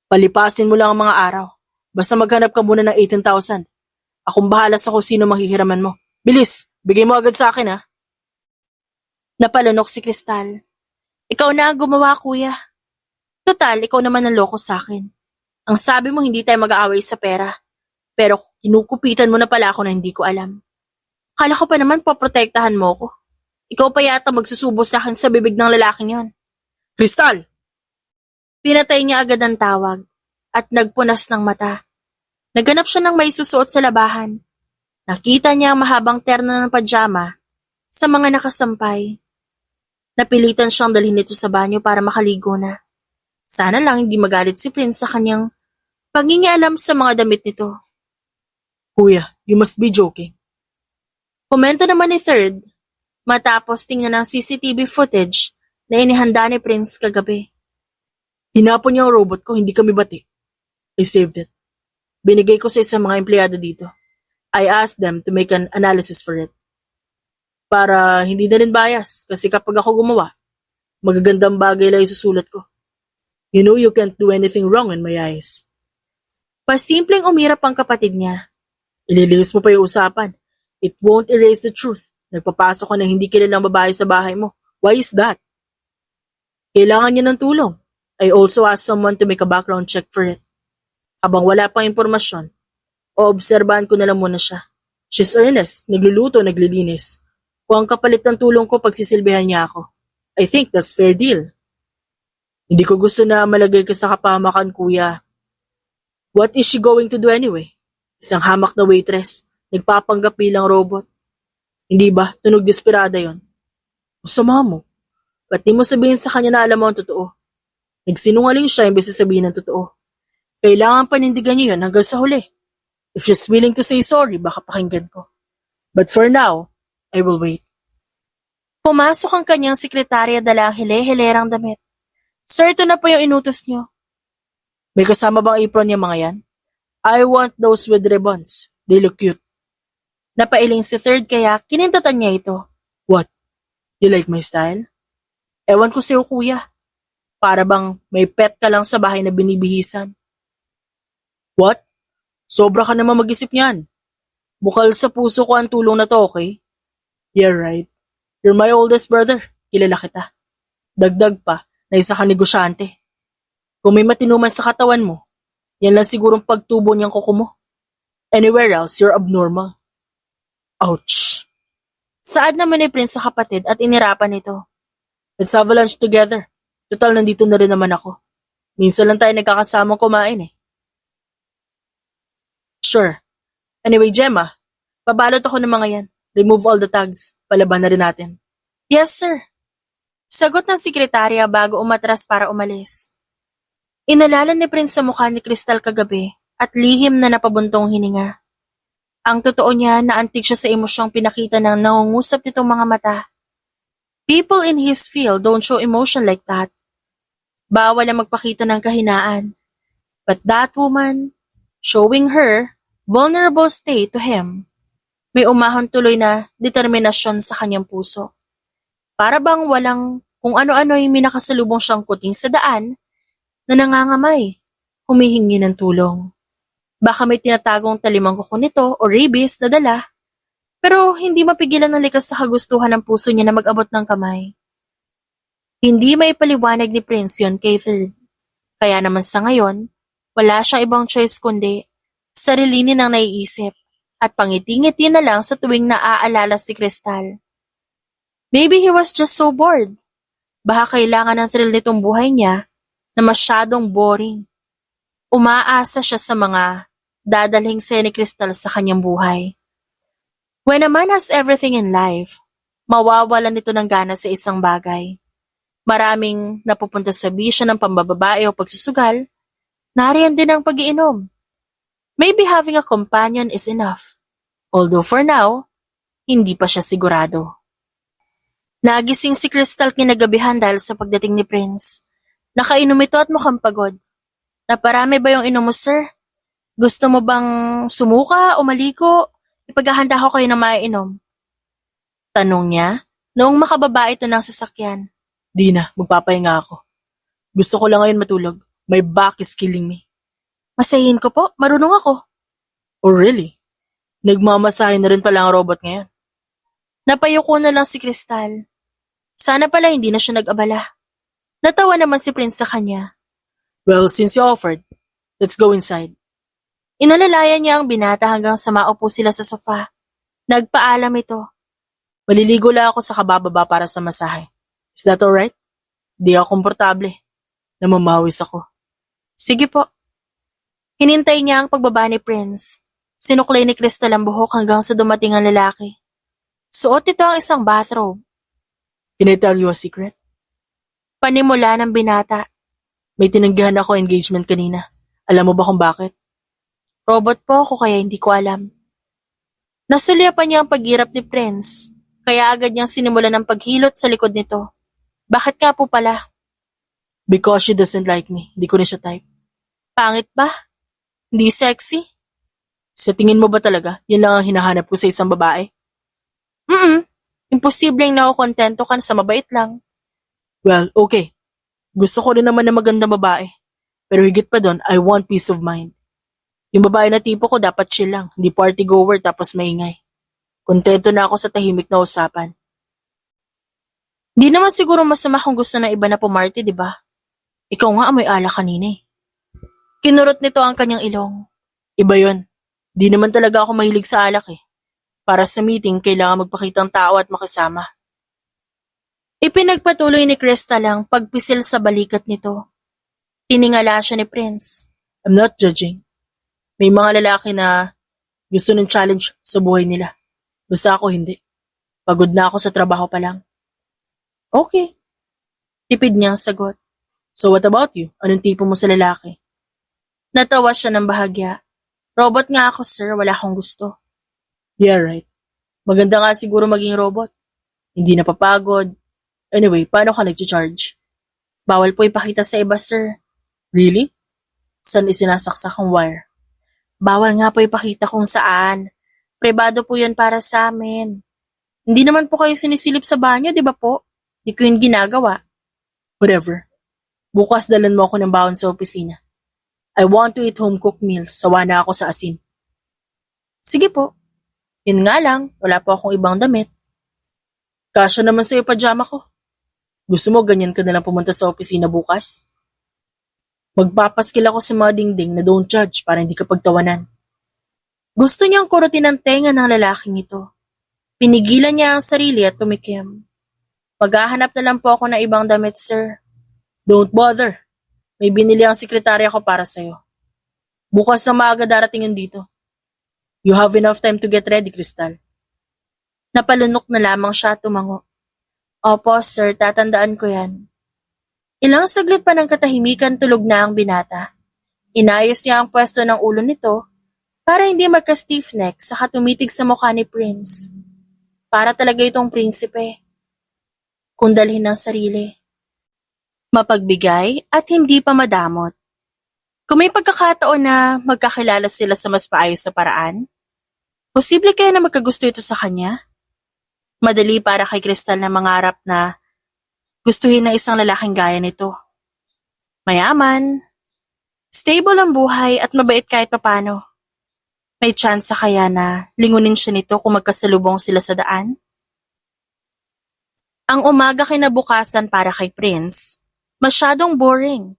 [SPEAKER 2] Palipasin mo lang ang mga araw. Basta maghanap ka muna ng 18,000. Akong bahala sa kung sino manghihiraman mo. Bilis, bigay mo agad sa akin ha.
[SPEAKER 1] Napalunok si Crystal. Ikaw na ang gumawa, kuya. Total, ikaw naman ang loko sa akin. Ang sabi mo hindi tayo mag-aaway sa pera. Pero kinukupitan mo na pala ako na hindi ko alam. Kala ko pa naman poprotektahan mo ko. Ikaw pa yata magsusubo sa akin sa bibig ng lalaking yon.
[SPEAKER 2] Crystal!
[SPEAKER 1] Pinatay niya agad ang tawag at nagpunas ng mata. Naganap siya ng may susuot sa labahan. Nakita niya ang mahabang terno ng pajama sa mga nakasampay. Napilitan siyang dalhin ito sa banyo para makaligo na. Sana lang hindi magalit si Prince sa kanyang pangingialam sa mga damit nito.
[SPEAKER 2] Kuya, you must be joking.
[SPEAKER 1] Komento naman ni Third matapos tingnan ng CCTV footage na inihanda ni Prince kagabi.
[SPEAKER 2] Hinapon niya ang robot ko, hindi kami bati. I saved it. Binigay ko sa isang mga empleyado dito. I asked them to make an analysis for it. Para hindi na rin bias, kasi kapag ako gumawa, magagandang bagay lang isusulat ko. You know you can't do anything wrong in my eyes.
[SPEAKER 1] Pasimpleng umirap ang kapatid niya.
[SPEAKER 2] Ililihis mo pa yung usapan. It won't erase the truth. Nagpapasok ka na hindi kilalang babae sa bahay mo. Why is that? Kailangan niya ng tulong. I also asked someone to make a background check for it. Habang wala pang impormasyon, oobserbahan ko na lang muna siya. She's earnest, nagluluto, naglilinis. Kung ang kapalit ng tulong ko pagsisilbihan niya ako. I think that's fair deal. Hindi ko gusto na malagay ka sa kapahamakan, kuya. What is she going to do anyway? Isang hamak na waitress, nagpapanggap bilang robot. Hindi ba, tunog desperada yon? Masama mo. Ba't di mo sabihin sa kanya na alam mo ang totoo? Nagsinungaling siya imbes na sabihin ang totoo. Kailangan panindigan niyo yun hanggang sa huli. If she's willing to say sorry, baka pakinggan ko. But for now, I will wait.
[SPEAKER 1] Pumasok ang kanyang sekretarya dala ang hile-hilerang damit. Sir, ito na po yung inutos niyo.
[SPEAKER 2] May kasama bang apron niya mga yan? I want those with ribbons. They look cute.
[SPEAKER 1] Napailing si Third kaya kinintatan niya ito.
[SPEAKER 2] What? You like my style? Ewan ko sa'yo, kuya. Para bang may pet ka lang sa bahay na binibihisan. What? Sobra ka naman mag-isip niyan. Bukal sa puso ko ang tulong na to, okay? Yeah, right. You're my oldest brother. Kilala kita. Dagdag pa na isa ka negosyante. Kung may matinuman sa katawan mo, yan lang sigurong pagtubo niyang kuko mo. Anywhere else, you're abnormal. Ouch.
[SPEAKER 1] Saad naman ni Prince sa kapatid at inirapan nito.
[SPEAKER 2] Let's have a lunch together. Total, nandito na rin naman ako. Minsan lang tayo nagkakasamang kumain eh. Sure. Anyway, Gemma, pabalot ako ng mga yan. Remove all the tags. Palaban na rin natin.
[SPEAKER 1] Yes, sir. Sagot ng sekretarya bago umatras para umalis. Inalalan ni Prince sa mukha ni Crystal kagabi at lihim na napabuntong hininga. Ang totoo niya na antig siya sa emosyong pinakita ng nangungusap nitong mga mata. People in his field don't show emotion like that. Bawal ang magpakita ng kahinaan. But that woman, showing her vulnerable state to him, may umahon tuloy na determinasyon sa kanyang puso. Para bang walang kung ano-ano'y minakasalubong siyang kuting sa daan na nangangamay, humihingi ng tulong. Baka may tinatagong talimang kuko nito o rabies na dala, pero hindi mapigilan ng likas na kagustuhan ng puso niya na mag-abot ng kamay. Hindi may paliwanag ni Prince yun kay Third. Kaya naman sa ngayon, wala siyang ibang choice kundi sarilinin ang naiisip at pangiti-ngiti na lang sa tuwing naaalala si Crystal. Maybe he was just so bored. Baka kailangan ng thrill nitong buhay niya na masyadong boring. Umaasa siya sa mga dadalhing ni Crystal sa kanyang buhay. When a man has everything in life, mawawalan nito ng gana sa isang bagay. Maraming napupunta sa bisyo ng pambababae o pagsusugal, nariyan din ang pag-iinom. Maybe having a companion is enough. Although for now, hindi pa siya sigurado. Nagising si Crystal kinagabihan dahil sa pagdating ni Prince. Nakainom ito at mukhang pagod. Naparami ba yung inom mo, sir? Gusto mo bang sumuka o maliko? Ipaghahanda ko kayo ng maiinom. Tanong niya, noong makababa ito ng sasakyan.
[SPEAKER 2] Di na, magpapahinga ako. Gusto ko lang ngayon matulog. My back is killing me.
[SPEAKER 1] Masahin ko po, marunong ako.
[SPEAKER 2] Oh really? Nagmamasahe na rin pala ang robot ngayon.
[SPEAKER 1] Napayuko na lang si Crystal. Sana pala hindi na siya nag-abala. Natawa naman si Prince sa kanya.
[SPEAKER 2] Well, since you offered, let's go inside.
[SPEAKER 1] Inalalayan niya ang binata hanggang sa maupo sila sa sofa. Nagpaalam ito.
[SPEAKER 2] Maliligo lang ako sa kabababa para sa masahe. Is that alright? Di ako komportable. Namamawis ako.
[SPEAKER 1] Sige po. Hinintay niya ang pagbaba ni Prince. Sinuklay ni Crystal ang buhok hanggang sa dumating ang lalaki. Suot ito ang isang bathrobe.
[SPEAKER 2] Can I tell you a secret?
[SPEAKER 1] Panimula ng binata.
[SPEAKER 2] May tinanggihan ako engagement kanina. Alam mo ba kung bakit?
[SPEAKER 1] Robot po ako kaya hindi ko alam. Nasulyapan niya ang paghirap ni Prince, kaya agad niyang sinimulan ng paghilot sa likod nito. Bakit nga po pala?
[SPEAKER 2] Because she doesn't like me. Hindi ko rin siya type.
[SPEAKER 1] Pangit ba? Hindi sexy?
[SPEAKER 2] Sa tingin mo ba talaga, yan lang ang hinahanap ko sa isang babae?
[SPEAKER 1] Imposibleng nakukontento ka sa mabait lang.
[SPEAKER 2] Well, okay. Gusto ko rin naman na magandang babae. Pero higit pa doon, I want peace of mind. Yung babae na tipo ko dapat chill lang, hindi party goer tapos maingay. Kontento na ako sa tahimik na usapan.
[SPEAKER 1] Di naman siguro masama kung gusto ng iba na pumarty, di ba? Ikaw nga amoy alak kanina eh. Kinurot nito ang kanyang ilong.
[SPEAKER 2] Iba yon. Di naman talaga ako mahilig sa alak eh. Para sa meeting, kailangan magpakitang tao at makisama.
[SPEAKER 1] Ipinagpatuloy ni Crystal ang pagpisil sa balikat nito. Tiningala siya ni Prince.
[SPEAKER 2] I'm not judging. May mga lalaki na gusto ng challenge sa buhay nila. Basta ako hindi. Pagod na ako sa trabaho pa lang.
[SPEAKER 1] Okay. Tipid niyang sagot.
[SPEAKER 2] So what about you? Anong tipo mo sa lalaki?
[SPEAKER 1] Natawa siya ng bahagya. Robot nga ako, sir. Wala akong gusto.
[SPEAKER 2] Yeah, right. Maganda nga siguro maging robot. Hindi napapagod. Anyway, paano ka nag-charge?
[SPEAKER 1] Bawal po ipakita sa iba, sir.
[SPEAKER 2] Really? Saan isinasaksak ang wire?
[SPEAKER 1] Bawal nga po ipakita kung saan. Pribado po yun para sa amin. Hindi naman po kayo sinisilip sa banyo, di ba po? Di ko yun ginagawa.
[SPEAKER 2] Whatever. Bukas dalan mo ako ng baon sa opisina. I want to eat home-cooked meals. Sawa na ako sa asin.
[SPEAKER 1] Sige po. Yun nga lang, wala po akong ibang damit.
[SPEAKER 2] Kasya naman sa'yo pajama ko. Gusto mo ganyan ka na lang pumunta sa opisina bukas? Magpapaskil ako sa mga dingding na don't judge para hindi ka pagtawanan.
[SPEAKER 1] Gusto niyang kurutin ang tenga ng lalaking ito. Pinigilan niya ang sarili at tumikim. Maghahanap na lang po ako ng ibang damit, sir.
[SPEAKER 2] Don't bother. May binili ang sekretarya ko para sa'yo. Bukas na maaga darating yun dito. You have enough time to get ready, Crystal.
[SPEAKER 1] Napalunok na lamang siya at tumango. Opo, sir, tatandaan ko yan. Ilang saglit pa ng katahimikan tulog na ang binata. Inayos niya ang pwesto ng ulo nito para hindi magka-stiff neck saka tumitig sa mukha ni Prince. Para talaga itong prinsipe. Kung dalhin ng sarili. Mapagbigay at hindi pa madamot. Kung may pagkakataon na magkakilala sila sa mas maayos na paraan, posible kaya na magkagusto ito sa kanya? Madali para kay Crystal na mangarap na gustuhin ng isang lalaking gaya nito. Mayaman, stable ang buhay at mabait kahit papano. May tsansa kaya na lingunin siya nito kung magkasalubong sila sa daan? Ang umaga kinabukasan para kay Prince, masyadong boring.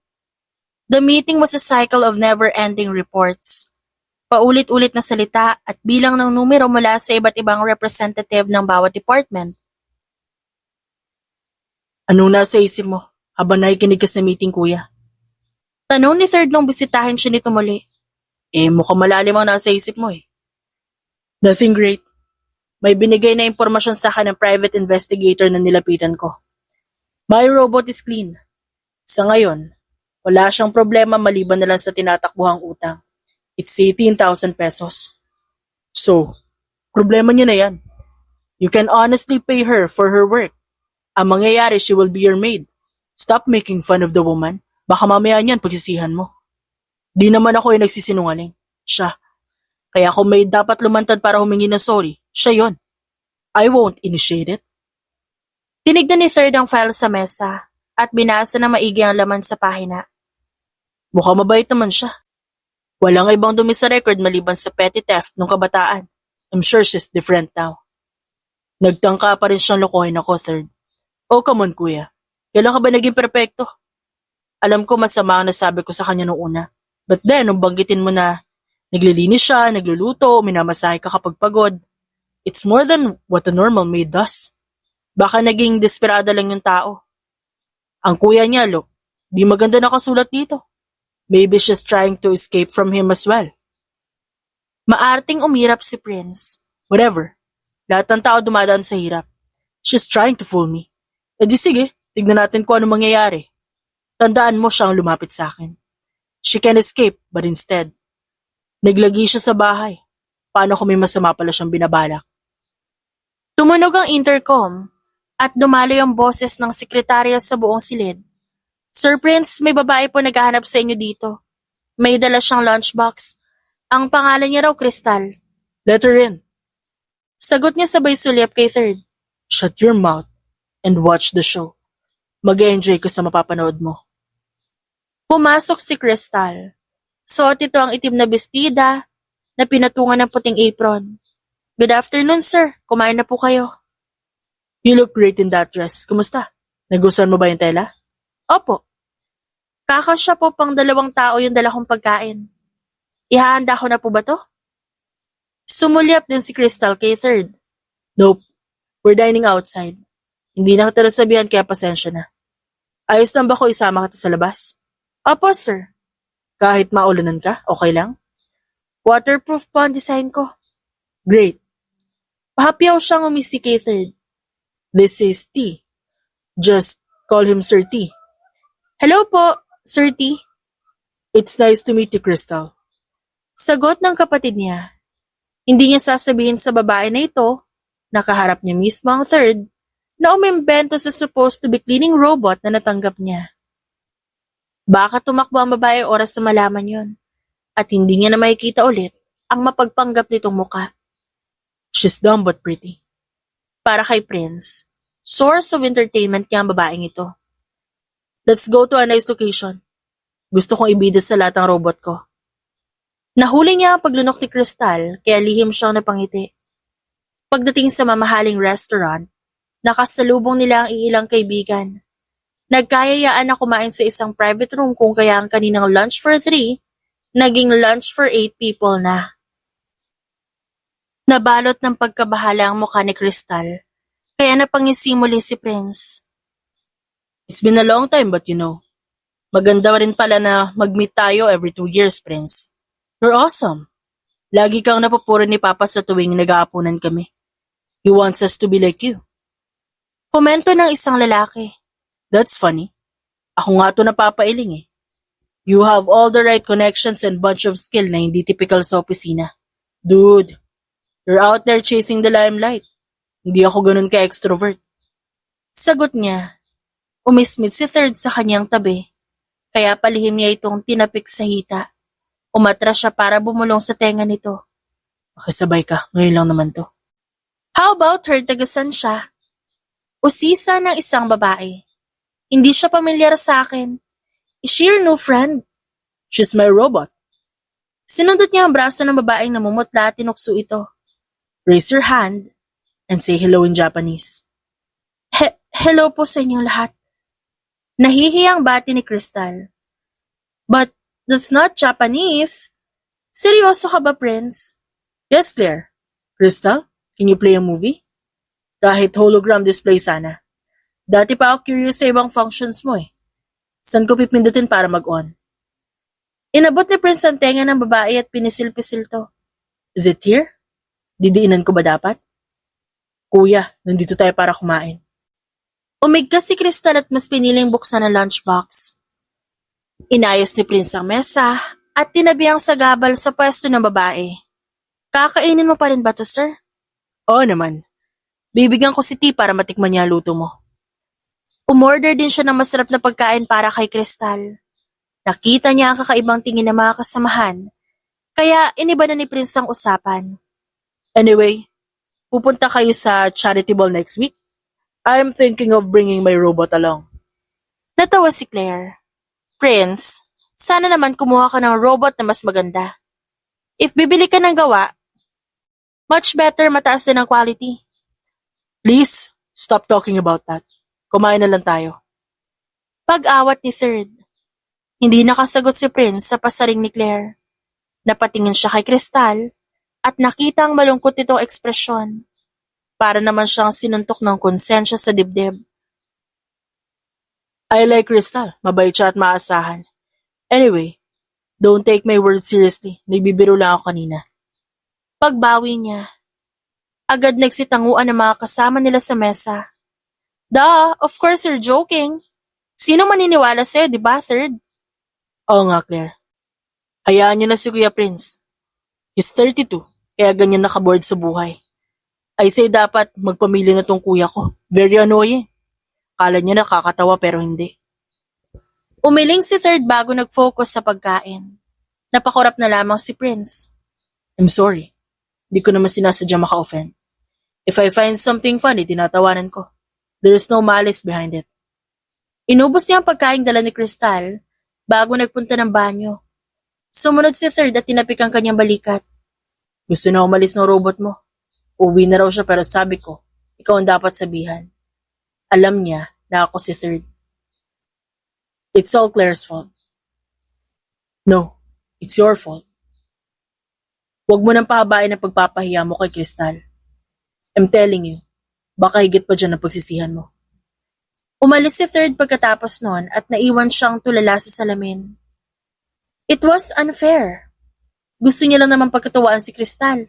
[SPEAKER 1] The meeting was a cycle of never-ending reports. Paulit-ulit na salita at bilang ng numero mula sa iba't ibang representative ng bawat department.
[SPEAKER 2] Anong nasa isip mo habang nakikinig ka sa meeting, kuya?
[SPEAKER 1] Tanong ni Third nung bisitahin siya nito muli.
[SPEAKER 2] Mukhang malalim ang nasa isip mo eh. Nothing great. May binigay na impormasyon sa akin ng private investigator na nilapitan ko. My robot is clean. Sa ngayon, wala siyang problema maliban na lang sa tinatakbuhang utang. It's 18,000 pesos. So, problema niya na yan. You can honestly pay her for her work. Ang mangyayari, she will be your maid. Stop making fun of the woman. Baka mamaya niyan pagsisihan mo. Di naman ako yung nagsisinungaling. Siya. Kaya kung may dapat lumantad para humingi ng sorry, siya yon. I won't initiate it.
[SPEAKER 1] Tinignan ni Third ang file sa mesa at binasa na maigi ang laman sa pahina.
[SPEAKER 2] Mukhang mabait naman siya. Walang ibang dumi sa record maliban sa petty theft nung kabataan. I'm sure she's different now. Nagtangka pa rin siyang lokohin ako, Third. Oh, come on, kuya. Kailan ka ba naging perpekto? Alam ko masama ang nasabi ko sa kanya noong una. But then, nung banggitin mo na naglilinis siya, nagluluto, minamasahe ka kapag pagod, it's more than what a normal maid does. Baka naging desperada lang yung tao. Ang kuya niya, look, di maganda nakasulat dito. Maybe she's trying to escape from him as well.
[SPEAKER 1] Maarting umirap si Prince.
[SPEAKER 2] Whatever. Lahat ng tao dumadaan sa hirap. She's trying to fool me. Di sige, tignan natin kung ano mangyayari. Tandaan mo siyang lumapit sa akin. She can escape, but instead, naglagi siya sa bahay. Paano kung may masama pala siyang binabalak?
[SPEAKER 1] Tumunog ang intercom at dumaloy ang boses ng sekretarya sa buong silid. Sir Prince, may babae po naghahanap sa inyo dito. May dala siyang lunchbox. Ang pangalan niya raw, Crystal.
[SPEAKER 2] Let her in.
[SPEAKER 1] Sagot niya sabay sulyap kay Third.
[SPEAKER 2] Shut your mouth and watch the show. Mag-enjoy ka sa mapapanood mo.
[SPEAKER 1] Pumasok si Crystal. Suot ito ang itim na bestida na pinatungan ng puting apron. Good afternoon, sir. Kumain na po kayo.
[SPEAKER 2] You look great in that dress. Kumusta? Nagustuhan mo ba yung tela?
[SPEAKER 1] Opo. Kakasya po pang 2 tao yung dala kong pagkain. Ihahanda ko na po ba to? Sumulyap din si Crystal kay Third.
[SPEAKER 2] Nope. We're dining outside. Hindi na kita nasabihan kaya pasensya na. Ayos lang ba ko isama ka sa labas?
[SPEAKER 1] Opo, sir.
[SPEAKER 2] Kahit maulanan ka, okay lang?
[SPEAKER 1] Waterproof po ang design ko.
[SPEAKER 2] Great.
[SPEAKER 1] Pahapyaw siyang umisi kay Third.
[SPEAKER 2] This is T. Just call him Sir T.
[SPEAKER 1] Hello po, Sir T.
[SPEAKER 2] It's nice to meet you, Crystal.
[SPEAKER 1] Sagot ng kapatid niya. Hindi niya sasabihin sa babae na ito, nakaharap niya mismo ang Third, na umimbento sa supposed to be cleaning robot na natanggap niya. Baka tumakbo ang babae oras na malaman yon, at hindi niya na makikita ulit ang mapagpanggap nitong muka.
[SPEAKER 2] She's dumb but pretty.
[SPEAKER 1] Para kay Prince, source of entertainment niya ang babaeng ito.
[SPEAKER 2] Let's go to a nice location. Gusto kong ibida sa lahat ng robot ko.
[SPEAKER 1] Nahuli niya ang paglunok ni Crystal kaya lihim siyang napangiti. Pagdating sa mamahaling restaurant, nakasalubong nila ang ilang kaibigan. Nagkayayaan na kumain sa isang private room kung kaya ang kaninang lunch for 3, naging lunch for 8 people na. Nabalot ng pagkabahala ang mukha ni Crystal, kaya napangisimuli si Prince.
[SPEAKER 2] It's been a long time but maganda rin pala na mag-meet tayo every 2 years, Prince. You're awesome. Lagi kang napupuri ni Papa sa tuwing nag-aapunan kami. He wants us to be like you.
[SPEAKER 1] Komento ng isang lalaki.
[SPEAKER 2] That's funny. Ako nga to napapailing eh. You have all the right connections and bunch of skill na hindi typical sa opisina. Dude, you're out there chasing the limelight. Hindi ako ganun ka-extrovert.
[SPEAKER 1] Sagot niya. Umismit si Third sa kanyang tabi, kaya palihim niya itong tinapik sa hita. Umatras siya para bumulong sa tenga nito.
[SPEAKER 2] Makisabay ka, ngayon lang naman to.
[SPEAKER 1] How about her, tagasan siya? Usisa ng isang babae. Hindi siya pamilyar sa akin. Is she your new friend?
[SPEAKER 2] She's my robot.
[SPEAKER 1] Sinundot niya ang braso ng babaeng namumutla at tinukso ito.
[SPEAKER 2] Raise your hand and say hello in Japanese.
[SPEAKER 1] Hello po sa inyong lahat. Nahihiyang bati ni Crystal. But that's not Japanese. Seryoso ka ba, Prince?
[SPEAKER 2] Yes, Claire. Crystal, can you play a movie? Kahit hologram display sana. Dati pa ako curious sa ibang functions mo eh. Saan ko pipindutin para mag-on?
[SPEAKER 1] Inabot ni Prince ang tenga ng babae at pinisil-pisil to.
[SPEAKER 2] Is it here? Didiinan ko ba dapat? Kuya, nandito tayo para kumain.
[SPEAKER 1] Umigkas si Crystal at mas piniling buksan ang lunchbox. Inayos ni Prince ang mesa at tinabi ang sagabal sa pwesto ng babae. Kakainin mo pa rin ba to, sir?
[SPEAKER 2] Oo naman. Bibigyan ko si T para matikman niya ang luto mo.
[SPEAKER 1] Umorder din siya ng masarap na pagkain para kay Crystal. Nakita niya ang kakaibang tingin ng mga kasamahan, kaya iniba na ni Prince ang usapan.
[SPEAKER 2] Anyway, pupunta kayo sa charity ball next week? I'm thinking of bringing my robot along.
[SPEAKER 1] Natawa si Claire. Prince, sana naman kumuha ka ng robot na mas maganda. If bibili ka ng gawa, much better mataas din ang quality.
[SPEAKER 2] Please, stop talking about that. Kumain na lang tayo.
[SPEAKER 1] Pag-awat ni Third. Hindi nakasagot si Prince sa pasaring ni Claire. Napatingin siya kay Crystal at nakita ang malungkot nitong ekspresyon. Para naman siyang sinuntok ng konsensya sa dibdib.
[SPEAKER 2] I like Crystal. Mabait siya at maasahan. Anyway, don't take my words seriously. Nagbibiro lang ako kanina.
[SPEAKER 1] Pagbawi niya, agad nagsitanguan ang mga kasama nila sa mesa. Duh, of course you're joking. Sino maniniwala sa'yo, di ba, Third?
[SPEAKER 2] Oo nga, Claire. Hayaan niyo na si Kuya Prince. He's 32, kaya ganyan nakaboard sa buhay. I say dapat magpamilya na tong kuya ko. Very annoying. Kala niya nakakatawa pero hindi.
[SPEAKER 1] Umiling si Third bago nag-focus sa pagkain. Napakurap na lamang si Prince.
[SPEAKER 2] I'm sorry. Di ko naman sinasadya maka-offend. If I find something funny, tinatawanan ko. There's no malice behind it.
[SPEAKER 1] Inubos niya ang pagkain dala ni Crystal bago nagpunta ng banyo. Sumunod si Third at tinapik ang kanyang balikat.
[SPEAKER 2] Gusto na umalis ng robot mo. Uwi na raw siya pero sabi ko, ikaw ang dapat sabihan. Alam niya na ako si Third. It's all Claire's fault. No, it's your fault. Huwag mo nang pahabain ang pagpapahiya mo kay Crystal. I'm telling you, baka higit pa dyan ang pagsisihan mo.
[SPEAKER 1] Umalis si Third pagkatapos noon at naiwan siyang tulala sa salamin. It was unfair. Gusto niya lang naman pagkatuwaan si Crystal.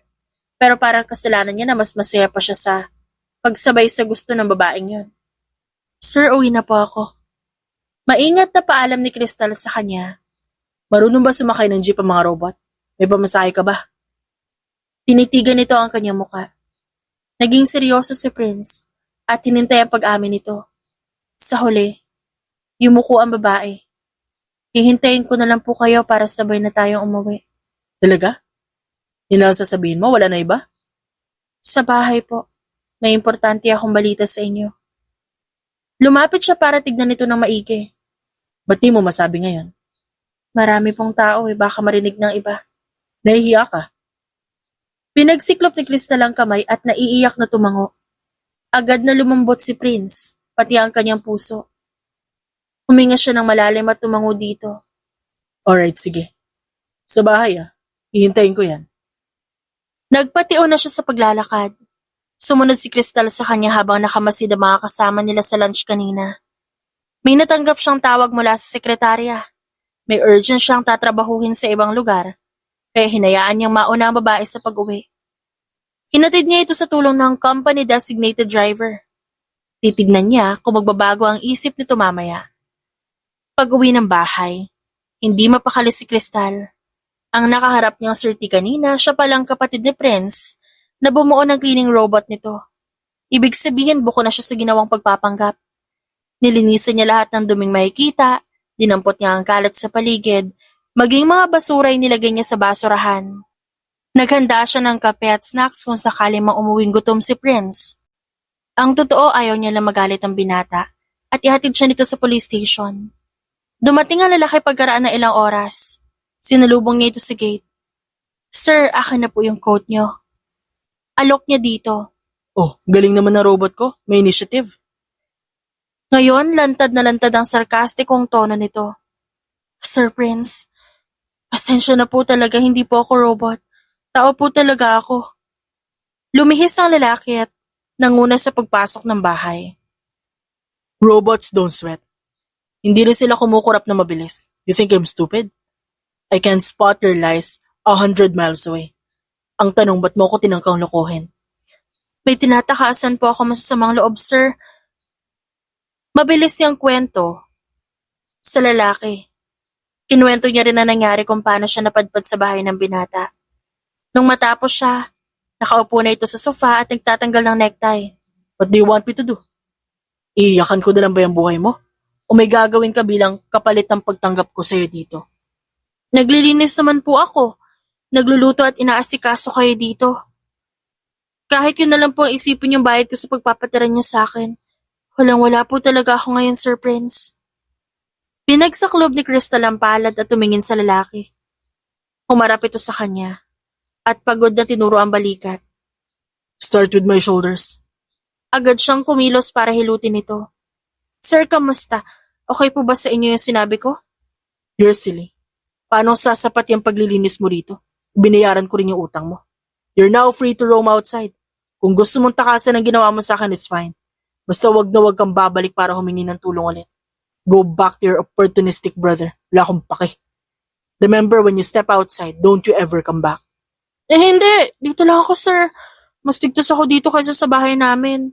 [SPEAKER 1] Pero parang kasalanan niya na mas masaya pa siya sa pagsabay sa gusto ng babaeng yun. Sir, uwi na po ako. Maingat na paalam ni Crystal sa kanya.
[SPEAKER 2] Marunong ba sumakay ng jeep ang mga robot? May pamasahe ka ba?
[SPEAKER 1] Tinitigan nito ang kanyang muka. Naging seryoso si Prince at hinintay ang pag-amin nito. Sa huli, yumuko ang babae. Hihintayin ko na lang po kayo para sabay na tayong umuwi.
[SPEAKER 2] Talaga? Yun lang sasabihin mo? Wala na iba?
[SPEAKER 1] Sa bahay po. May importante akong balita sa inyo. Lumapit siya para tignan ito ng maigi.
[SPEAKER 2] Ba't di mo masabi ngayon?
[SPEAKER 1] Marami pong tao baka marinig ng iba.
[SPEAKER 2] Nahihiya ka?
[SPEAKER 1] Pinagsiklop ni Crystal ang kamay at naiiyak na tumango. Agad na lumambot si Prince, pati ang kanyang puso. Huminga siya ng malalim at tumango dito.
[SPEAKER 2] Alright, sige. Sa bahay Hihintayin ko yan.
[SPEAKER 1] Nagpatiyo na siya sa paglalakad. Sumunod si Crystal sa kanya habang nakamasid ang mga kasama nila sa lunch kanina. May natanggap siyang tawag mula sa sekretarya. May urgent siyang tatrabahuhin sa ibang lugar, kaya hinayaan niyang mauna ang babae sa pag-uwi. Hinatid niya ito sa tulong ng company-designated driver. Titignan niya kung magbabago ang isip nito mamaya. Pag-uwi ng bahay, hindi mapakali si Crystal. Ang nakaharap niyang Sir T kanina, siya palang kapatid ni Prince na bumuo ng cleaning robot nito. Ibig sabihin buko na siya sa ginawang pagpapanggap. Nilinisan niya lahat ng duming makikita, dinampot niya ang kalat sa paligid, maging mga basura ay nilagay niya sa basurahan. Naghanda siya ng kape at snacks kung sakali mang umuwing gutom si Prince. Ang totoo ayaw niya lang magalit ang binata at ihatid siya nito sa police station. Dumating ang lalaki pagkaraan ng ilang oras. Sinalubong niya ito sa gate. Sir, akin na po yung coat niyo. Alok niya dito.
[SPEAKER 2] Oh, galing naman ng robot ko. May initiative.
[SPEAKER 1] Ngayon, lantad na lantad ang sarkastikong tono nito. Sir Prince, pasensya na po talaga, hindi po ako robot. Tao po talaga ako. Lumihis ang lalaki at nanguna sa pagpasok ng bahay.
[SPEAKER 2] Robots don't sweat. Hindi rin sila kumukurap na mabilis. You think I'm stupid? I can spot your lies 100 miles away. Ang tanong, ba't mo ko tinangkang lokohin?
[SPEAKER 1] May tinatakasan po ako masasamang loob, sir. Mabilis niyang kwento sa lalaki. Kinuwento niya rin na nangyari kung paano siya napadpad sa bahay ng binata. Nung matapos siya, nakaupo na ito sa sofa at nagtatanggal ng necktie.
[SPEAKER 2] What do you want me to do? Iiyakan ko na lang ba yung buhay mo? O may gagawin ka bilang kapalit ng pagtanggap ko sa'yo dito?
[SPEAKER 1] Naglilinis naman po ako. Nagluluto at inaasikaso kayo dito. Kahit yun na lang po ang isipin yung bayad ko sa pagpapatira niyo sa akin. Walang-wala po talaga ako ngayon, Sir Prince. Pinagsaklob ni Crystal ang palad at tumingin sa lalaki. Humarap ito sa kanya at pagod na tinuro ang balikat.
[SPEAKER 2] Start with my shoulders.
[SPEAKER 1] Agad siyang kumilos para hilutin ito. Sir, kamusta? Okay po ba sa inyo yung sinabi ko?
[SPEAKER 2] You're silly. Paano sasapat yung paglilinis mo rito? Binayaran ko rin yung utang mo. You're now free to roam outside. Kung gusto mong takasan ang ginawa mo sa akin, it's fine. Basta wag na wag kang babalik para humingi ng tulong ulit. Go back to your opportunistic brother. Wala akong pake. Remember, when you step outside, don't you ever come back.
[SPEAKER 1] Hindi. Dito lang ako, sir. Mas tigtas ako dito kaysa sa bahay namin.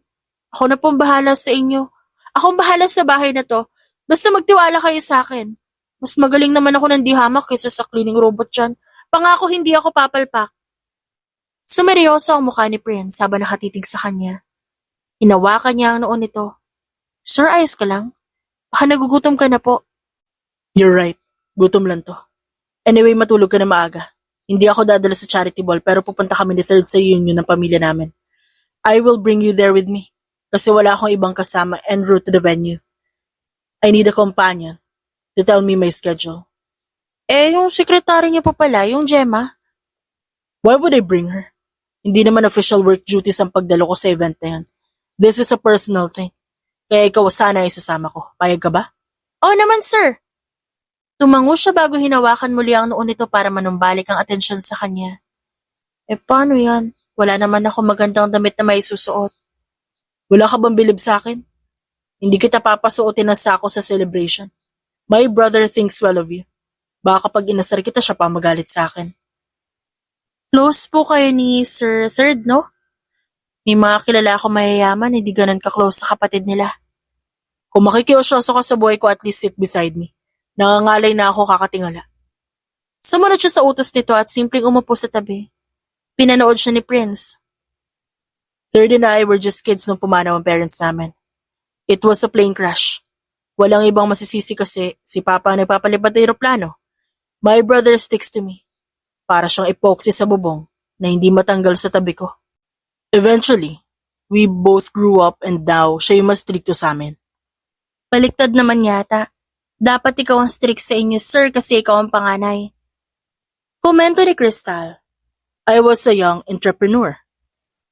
[SPEAKER 1] Ako na pong bahala sa inyo. Akong bahala sa bahay na to. Basta magtiwala kayo sa akin. Mas magaling naman ako ng dihamak kaysa sa cleaning robot dyan. Pangako hindi ako papalpak. Sumeryoso ang mukha ni Prince habang nakatitig sa kanya. Hinawakan niya ang noon nito. Sir, ayos ka lang? Baka nagugutom ka na po.
[SPEAKER 2] You're right. Gutom lang to. Anyway, matulog ka na maaga. Hindi ako dadala sa charity ball pero pupunta kami ni Third sa union ng pamilya namin. I will bring you there with me kasi wala akong ibang kasama en route to the venue. I need a companion to tell me my schedule.
[SPEAKER 1] Yung sekretary niya po pala, yung Gemma.
[SPEAKER 2] Why would I bring her? Hindi naman official work duties ang pagdalo ko sa event na yan. This is a personal thing. Kaya ikaw sana ay sasama ko. Payag ka ba?
[SPEAKER 1] Oo naman, sir. Tumango siya bago hinawakan muli ang noon nito para manumbalik ang atensyon sa kanya. Paano yan? Wala naman ako magandang damit na may susuot.
[SPEAKER 2] Wala ka bang bilib sa akin? Hindi kita papasuotin ng sako sa celebration. My brother thinks well of you. Baka kapag inasar kita siya pa magalit sa akin.
[SPEAKER 1] Close po kayo ni Sir Third, no? May mga kilala ako mayayaman, hindi ganun ka-close sa kapatid nila.
[SPEAKER 2] Kung makikiosyoso ka sa buhay ko, at least sit beside me. Nangangalay na ako kakatingala.
[SPEAKER 1] Sumunod siya sa utos nito at simpleng umupo sa tabi. Pinanood siya ni Prince.
[SPEAKER 2] Third and I were just kids nung pumanaw ang parents namin. It was a plane crash. Walang ibang masisisi kasi si Papa ang nagpapalipad ng eroplano. My brother sticks to me. Para siyang epoxy sa bubong na hindi matanggal sa tabi ko. Eventually, we both grew up and now siya yung mas stricto sa amin.
[SPEAKER 1] Baliktad naman yata. Dapat ikaw ang strict sa inyo, sir, kasi ikaw ang panganay. Komento ni Crystal.
[SPEAKER 2] I was a young entrepreneur.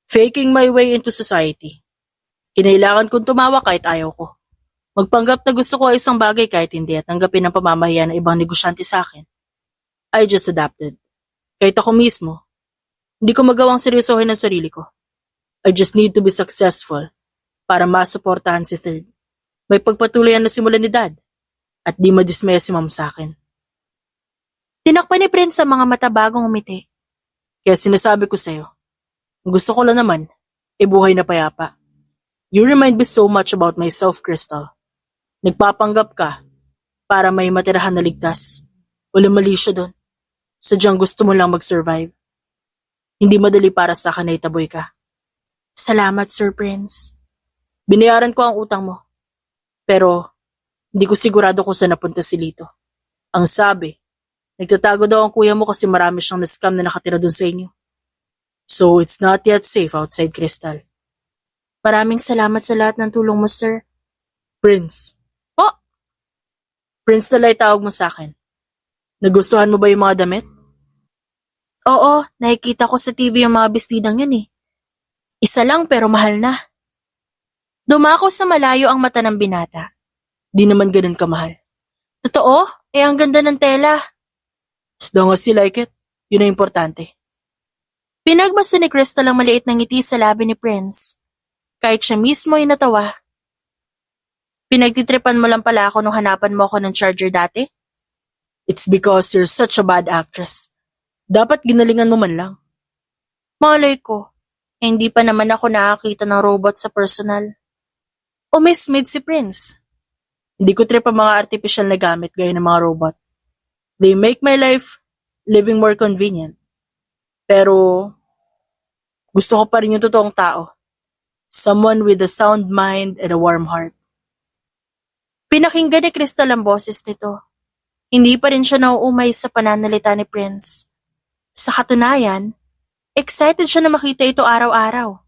[SPEAKER 2] Faking my way into society. Kinailangan kong tumawa kahit ayaw ko. Magpanggap na gusto ko ay isang bagay kahit hindi at tanggapin ang pamamahiyan ng ibang negosyante sa akin. I just adapted. Kahit ako mismo, Hindi ko magawang seryosohin ang sarili ko. I just need to be successful para masuportahan si Third. May pagpatuloy ang nasimulan ni Dad at di madismaya si Mom sa akin.
[SPEAKER 1] Tinakpan ni Prince sa mga mata bagong umiti.
[SPEAKER 2] Kaya sinasabi ko sa'yo, ang gusto ko lang naman, buhay na payapa. You remind me so much about myself, Crystal. Nagpapanggap ka para may matirahan na ligtas. Walang mali siya doon. Sadyang gusto mo lang mag-survive. Hindi madali para sa akin na itaboy ka.
[SPEAKER 1] Salamat, Sir Prince.
[SPEAKER 2] Binayaran ko ang utang mo. Pero hindi ko sigurado kung saan napunta si Lito. Ang sabi, nagtatago daw ang kuya mo kasi marami siyang na-scam na nakatira doon sa inyo. So it's not yet safe outside, Crystal.
[SPEAKER 1] Maraming salamat sa lahat ng tulong mo, Sir.
[SPEAKER 2] Prince.
[SPEAKER 1] Oh!
[SPEAKER 2] Prince na tawag mo sa akin. Nagustuhan mo ba yung mga damit?
[SPEAKER 1] Oo, nakikita ko sa TV yung mga bestidang yun eh. Isa lang pero mahal na. Dumako sa malayo ang mata ng binata.
[SPEAKER 2] Di naman ganun kamahal.
[SPEAKER 1] Totoo? Ang ganda ng tela.
[SPEAKER 2] As long as you like it, yun ang importante.
[SPEAKER 1] Pinagbasa ni Crystal ang maliit na ngiti sa labi ni Prince. Kahit siya mismo ay natawa. Pinagtitripan mo lang pala ako nung hanapan mo ako ng charger dati?
[SPEAKER 2] It's because you're such a bad actress. Dapat ginalingan mo man lang.
[SPEAKER 1] Malay ko. Hindi pa naman ako nakakita ng robot sa personal. O Miss Mid si Prince.
[SPEAKER 2] Hindi ko trip ang mga artificial na gamit gaya ng mga robot. They make my life living more convenient. Pero gusto ko pa rin yung totoong tao. Someone with a sound mind and a warm heart.
[SPEAKER 1] Pinakinggan ni Crystal ang boses nito. Hindi pa rin siya nauumay sa pananalita ni Prince. Sa katunayan, excited siya na makita ito araw-araw.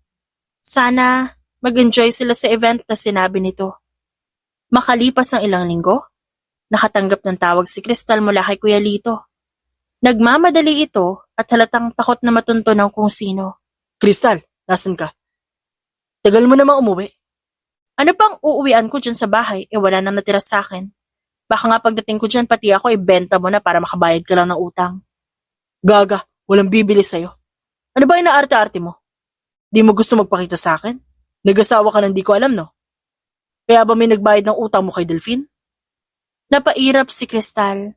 [SPEAKER 1] Sana mag-enjoy sila sa event na sinabi nito. Makalipas ang ilang linggo, nakatanggap ng tawag si Crystal mula kay Kuya Lito. Nagmamadali ito at halatang takot na matunto ng kung sino.
[SPEAKER 2] Crystal, nasan ka? Tagal mo namang umuwi.
[SPEAKER 1] Ano pang uuwian ko dyan sa bahay? Wala nang natira sa akin. Baka nga pagdating ko dyan, pati ako ibenta mo na para makabayad ka lang ng utang.
[SPEAKER 2] Gaga, walang bibili sa'yo. Ano ba inaarte-arte mo? Di mo gusto magpakita sa akin? Nag-asawa ka nang di ko alam, no? Kaya ba may nagbayad ng utang mo kay Delphine?
[SPEAKER 1] Napairap si Crystal.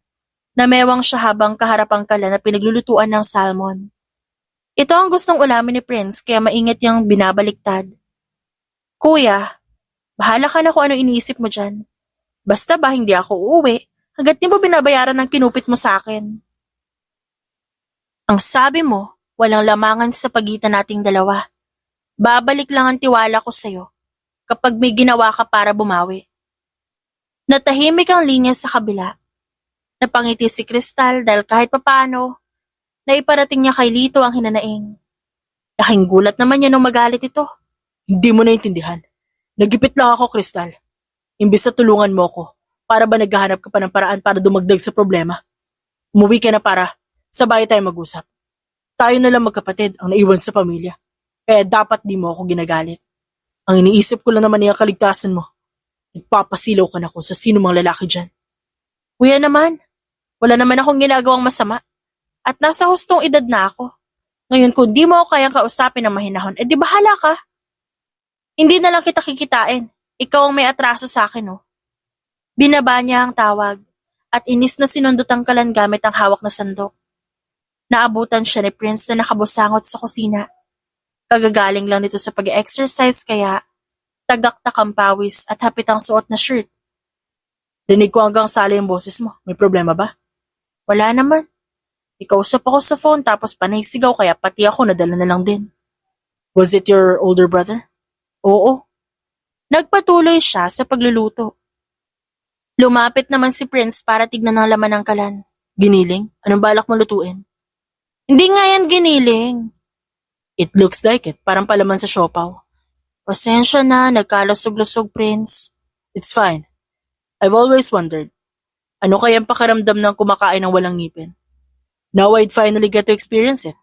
[SPEAKER 1] Namewang siya habang kaharapang kala na pinaglulutuan ng salmon. Ito ang gustong ulamin ni Prince kaya maingat niyang binabaliktad. Kuya, bahala ka na kung ano iniisip mo dyan. Basta ba hindi ako uuwi hanggat di mo binabayaran ng kinupit mo sa akin. Ang sabi mo, walang lamangan sa pagitan nating dalawa. Babalik lang ang tiwala ko sa'yo kapag may ginawa ka para bumawi. Natahimik ang linya sa kabila. Napangiti si Crystal dahil kahit papaano, naiparating niya kay Lito ang hinanaing. Laking gulat naman niya nung magalit ito.
[SPEAKER 2] Hindi mo naintindihan. Nagipit lang ako, Crystal. Imbis na tulungan mo ko, para ba naghahanap ka pa ng paraan para dumagdag sa problema? Umuwi ka na para sabay tayo mag-usap. Tayo na lang magkapatid ang naiwan sa pamilya. Kaya dapat di mo ako ginagalit. Ang iniisip ko lang naman ay ang kaligtasan mo. Nagpapasilaw ka na ko sa sino mang lalaki dyan.
[SPEAKER 1] Kuya naman, wala naman akong ginagawang masama. At nasa hustong edad na ako. Ngayon kung di mo ako kayang kausapin ng mahinahon, di bahala ka. Hindi na lang kita kikitain. Ikaw ang may atraso sa akin, oh. Binaba niya ang tawag at inis na sinundot ang kalan gamit ang hawak na sandok. Naabutan siya ni Prince na nakabusangot sa kusina. Kagagaling lang nito sa pag-exercise kaya tagaktak ang pawis at hapit ang suot na shirt.
[SPEAKER 2] Dinig ko hanggang sala yung boses mo. May problema ba?
[SPEAKER 1] Wala naman. Ikausap ako sa phone tapos panay sigaw kaya pati ako nadala na lang din.
[SPEAKER 2] Was it your older brother?
[SPEAKER 1] Oo. Nagpatuloy siya sa pagluluto. Lumapit naman si Prince para tignan ang laman ng kalan.
[SPEAKER 2] Giniling? Anong balak mo lutuin?
[SPEAKER 1] Hindi nga yan giniling.
[SPEAKER 2] It looks like it. Parang palaman sa siopaw.
[SPEAKER 1] Pasensya na, nagkalusog-lusog, Prince.
[SPEAKER 2] It's fine. I've always wondered, ano kayang pakiramdam ng kumakain ng walang ngipin? Now I'd finally get to experience it.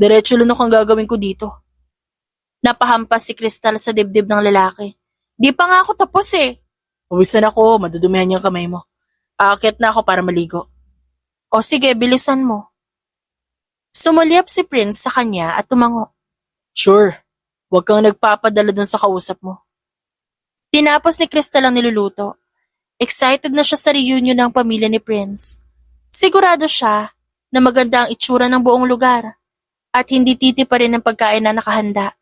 [SPEAKER 2] Diretso lunok ang gagawin ko dito.
[SPEAKER 1] Napahampas si Crystal sa dibdib ng lalaki. Di pa nga ako tapos eh.
[SPEAKER 2] Pawisan ako, madudumihan yung kamay mo. Aakyat na ako para maligo.
[SPEAKER 1] O sige, bilisan mo. Sumulyap si Prince sa kanya at tumango.
[SPEAKER 2] Sure, huwag kang nagpapadala dun sa kausap mo.
[SPEAKER 1] Tinapos ni Crystal ang niluluto. Excited na siya sa reunion ng pamilya ni Prince. Sigurado siya na maganda ang itsura ng buong lugar at hindi titipa rin ng pagkain na nakahanda.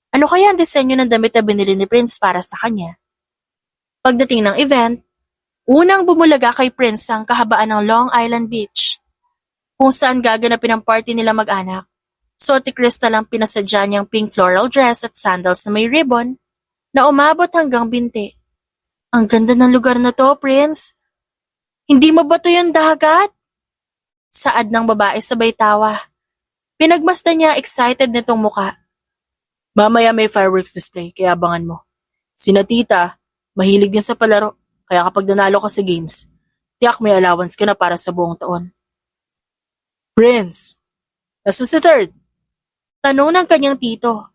[SPEAKER 1] Ano kaya ang disenyo ng damit na binili ni Prince para sa kanya? Pagdating ng event, unang bumulaga kay Prince ang kahabaan ng Long Island Beach, kung saan gaganapin ang party nila mag-anak. Suot ni Crystal ang pinasadya niyang pink floral dress at sandals na may ribbon na umabot hanggang binti. Ang ganda ng lugar na to, Prince. Hindi mo ba to yung dagat? Saad ng babae sabay tawa. Pinagmasdan niya excited nitong muka.
[SPEAKER 2] Mamaya may fireworks display, kaya abangan mo. Sina tita, mahilig din sa palaro, kaya kapag nanalo ka sa games, tiyak may allowance ka na para sa buong taon. Prince, nasa si third?
[SPEAKER 1] Tanong ng kanyang tito.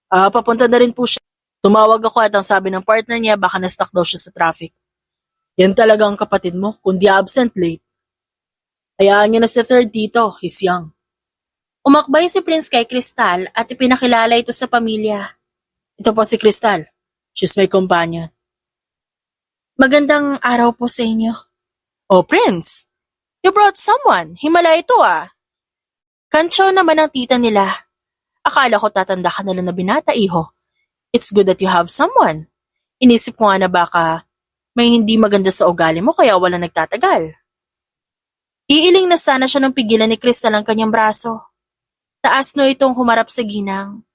[SPEAKER 2] Papunta na rin po siya. Tumawag ako at ang sabi ng partner niya baka na-stuck daw siya sa traffic. Yan talaga ang kapatid mo, kundi absent late. Hayaan niyo na si third tito, he's young.
[SPEAKER 1] Umakbay si Prince kay Crystal at ipinakilala ito sa pamilya.
[SPEAKER 2] Ito po si Crystal, she's my companion.
[SPEAKER 1] Magandang araw po sa inyo.
[SPEAKER 2] Oh Prince,
[SPEAKER 1] You brought someone. Himala ito ah. Kantsaw naman ang tita nila. Akala ko tatanda ka na lang na binata, iho. It's good that you have someone. Inisip ko nga na baka may hindi maganda sa ugali mo kaya wala nagtatagal. Iiling na sana siya nung pigilan ni Crystal ang kanyang braso. Taas no itong humarap sa ginang.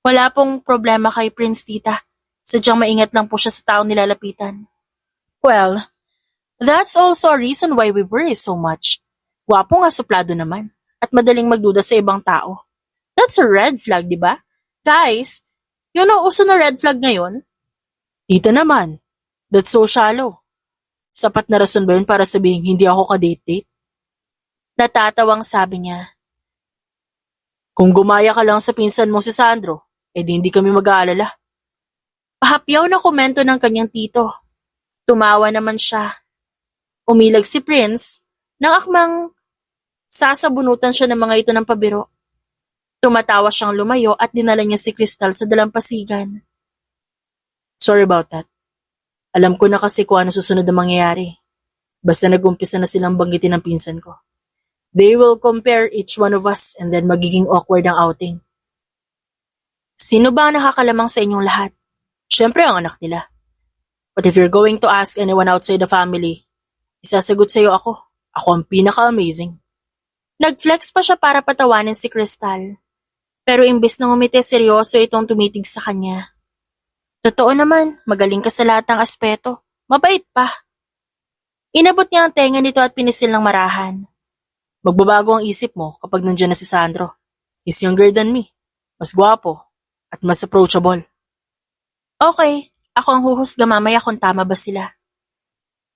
[SPEAKER 1] Wala pong problema kay Prince, tita. Sadyang maingat lang po siya sa taong nilalapitan. Well, that's also a reason why we worry so much. Gwapo nga suplado naman at madaling magduda sa ibang tao. That's a red flag, di ba? Guys, yun ang uso na red flag ngayon?
[SPEAKER 2] Tita naman, that's so shallow. Sapat na rason ba yun para sabihin hindi ako ka-date-date?
[SPEAKER 1] Natatawang sabi niya.
[SPEAKER 2] Kung gumaya ka lang sa pinsan mo si Sandro, edi hindi kami mag-aalala.
[SPEAKER 1] Pahapyaw na komento ng kanyang tito. Tumawa naman siya. Umilag si Prince nang akmang sasabunutan siya ng mga ito ng pabiro. Tumatawa siyang lumayo at dinala niya si Crystal sa dalampasigan.
[SPEAKER 2] Sorry about that. Alam ko na kasi kung ano susunod na mangyayari. Basta nag-umpisa na silang banggitin ng pinsan ko. They will compare each one of us and then magiging awkward ang outing.
[SPEAKER 1] Sino ba ang nakakalamang sa inyong lahat?
[SPEAKER 2] Siyempre ang anak nila. But if you're going to ask anyone outside the family, isasagot sa'yo ako. Ako ang pinaka-amazing.
[SPEAKER 1] Nag-flex pa siya para patawanin si Crystal. Pero imbes na ngumiti, seryoso itong tumitig sa kanya. Totoo naman, magaling ka sa lahat ng aspeto. Mabait pa. Inabot niya ang tenga nito at pinisil ng marahan.
[SPEAKER 2] Magbabago ang isip mo kapag nandiyan na si Sandro. He's younger than me. Mas gwapo at mas approachable.
[SPEAKER 1] Okay, ako ang huhusga mamaya kung tama ba sila.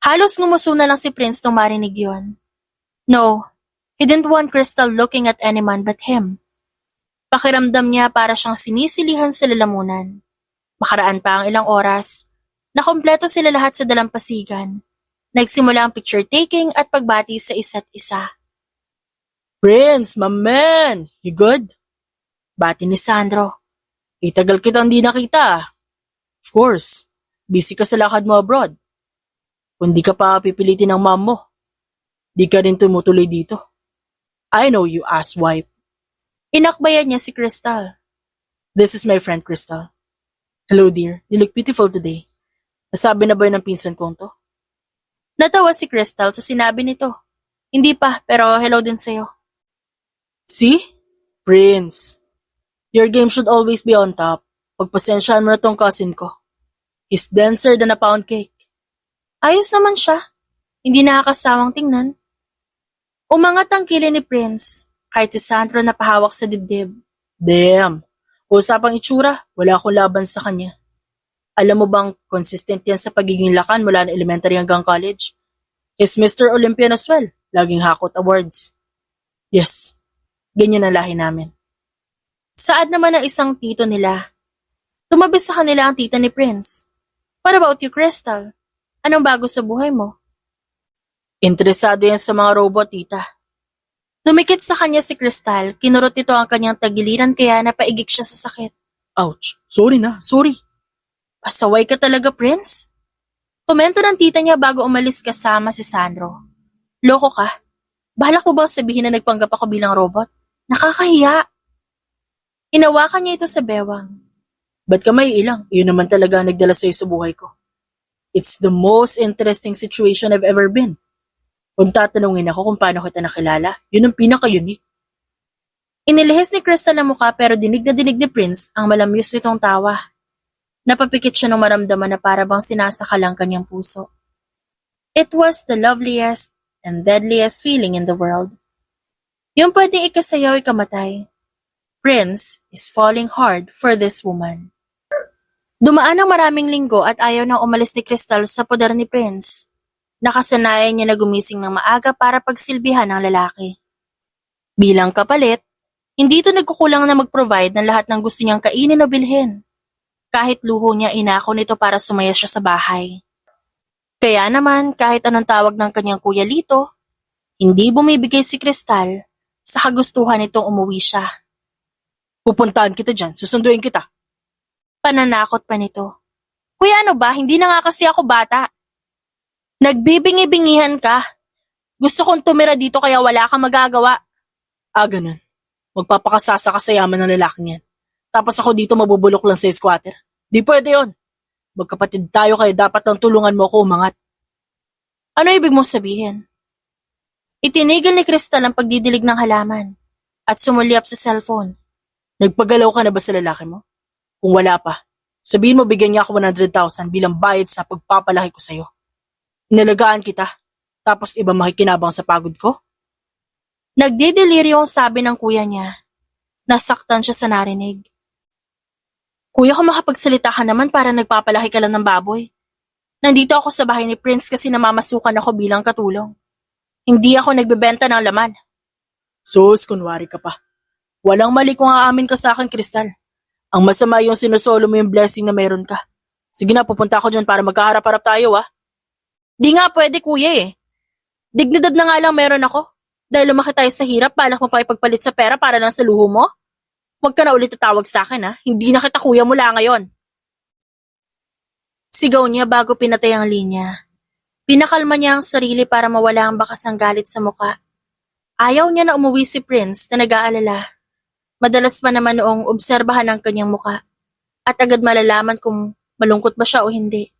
[SPEAKER 1] Halos ngumuso na lang si Prince nung marinig yun. No, he didn't want Crystal looking at anyone but him. Pakiramdam niya para siyang sinisilihan sa lalamunan. Makaraan pa ang ilang oras, nakompleto sila lahat sa dalampasigan. Nagsimula ang picture taking at pagbati sa isa't isa.
[SPEAKER 2] Prince, my man! You good?
[SPEAKER 1] Bati ni Sandro.
[SPEAKER 2] Itagal kitang di nakita. Of course, busy ka sa lakad mo abroad. Kung di ka pa pipilitin ng mom mo, di ka rin tumutuloy dito. I know you asswipe.
[SPEAKER 1] Inakbayan niya si Crystal.
[SPEAKER 2] This is my friend Crystal. Hello dear, you look beautiful today. Nasabi na ba yun ng pinsan kong to?
[SPEAKER 1] Natawa si Crystal sa sinabi nito. Hindi pa, pero hello din sa'yo.
[SPEAKER 2] See? Prince. Your game should always be on top. Pagpasensyahan mo na tong cousin ko. He's denser than a pound cake.
[SPEAKER 1] Ayos naman siya. Hindi nakakasawang tingnan. Umangat ang kilay ni Prince. Kahit si Sandro napahawak sa dibdib.
[SPEAKER 2] Damn. Usapang itsura, wala akong laban sa kanya. Alam mo bang consistent yan sa pagiging lakan mula na elementary hanggang college? He's Mr. Olympian as well. Laging hakot awards. Yes, ganyan ang lahi namin.
[SPEAKER 1] Saad naman ang isang tito nila. Tumabi sa kanila ang tita ni Prince. What about you, Crystal? Anong bago sa buhay mo?
[SPEAKER 2] Interesado yan sa mga robot, tita.
[SPEAKER 1] Dumikit sa kanya si Crystal, kinurot ito ang kanyang tagiliran kaya napaigik siya sa sakit.
[SPEAKER 2] Ouch. Sorry na, sorry.
[SPEAKER 1] Pasaway ka talaga, Prince? Komento ng tita niya bago umalis kasama si Sandro. Loko ka? Bahalak mo bang sabihin na nagpanggap ako bilang robot? Nakakahiya. Hinawakan niya ito sa bewang.
[SPEAKER 2] Ba't ka may ilang? Iyon naman talaga ang nagdala sa'yo sa buhay ko. It's the most interesting situation I've ever been. Kung tatanungin ako kung paano kita nakilala, yun ang pinaka-unique.
[SPEAKER 1] Inilihis ni Crystal ang mukha pero dinig na dinig ni Prince ang malamyos nitong tawa. Napapikit siya nung maramdaman na para bang sinasakalang kanyang puso. It was the loveliest and deadliest feeling in the world. Yung pwedeng ikasayaw ikamatay. Prince is falling hard for this woman. Dumaan ang maraming linggo at ayaw nang umalis ni Crystal sa poder ni Prince. Nakasanayan niya na gumising ng maaga para pagsilbihan ng lalaki. Bilang kapalit, hindi ito nagkukulang na mag-provide ng lahat ng gusto niyang kainin o bilhin. Kahit luho niya inako nito para sumaya siya sa bahay. Kaya naman kahit anong tawag ng kanyang kuya Lito, hindi bumibigay si Crystal sa kagustuhan nitong umuwi siya.
[SPEAKER 2] Pupuntahan kita dyan, susunduin kita.
[SPEAKER 1] Pananakot pa nito. Kuya ano ba, hindi na nga kasi ako bata. Nagbibingi-bingihan ka. Gusto kong tumira dito kaya wala kang magagawa.
[SPEAKER 2] Ganun. Magpapakasasa ka sa yaman ng lalaking yan. Tapos ako dito mabubulok lang sa squatter. Di pwede yon. Magkapatid tayo kaya dapat lang tulungan mo ako umangat.
[SPEAKER 1] Ano ibig mong sabihin? Itinigil ni Crystal ang pagdidilig ng halaman at sumulyap sa cellphone.
[SPEAKER 2] Nagpagalaw ka na ba sa lalaki mo? Kung wala pa, sabihin mo bigyan niya ako 100,000 bilang bayad sa pagpapalaki ko sa'yo. Inalagaan kita, tapos iba makikinabang sa pagod ko?
[SPEAKER 1] Nagdideliryo ang sabi ng kuya niya. Nasaktan siya sa narinig. Kuya, kung makapagsalita ka naman para nagpapalaki ka lang ng baboy. Nandito ako sa bahay ni Prince kasi namamasukan ako bilang katulong. Hindi ako nagbebenta ng laman.
[SPEAKER 2] Sus, kunwari ka pa. Walang mali kung aamin ka sa akin, Crystal. Ang masama yung sinusolo mo yung blessing na meron ka. Sige na, pupunta ako dyan para magkaharap-harap tayo, ah.
[SPEAKER 1] Di nga pwede kuya eh. Dignidad na nga lang meron ako. Dahil lumaki tayo sa hirap, balak mo pa ipagpalit sa pera para lang sa luho mo? Huwag ka na ulit tatawag sa akin ha. Hindi na kita kuya mula ngayon. Sigaw niya bago pinatay ang linya. Pinakalma niya ang sarili para mawala ang bakas ng galit sa muka. Ayaw niya na umuwi si Prince na nag-aalala. Madalas pa naman noong obserbahan ang kanyang muka at agad malalaman kung malungkot ba siya o hindi.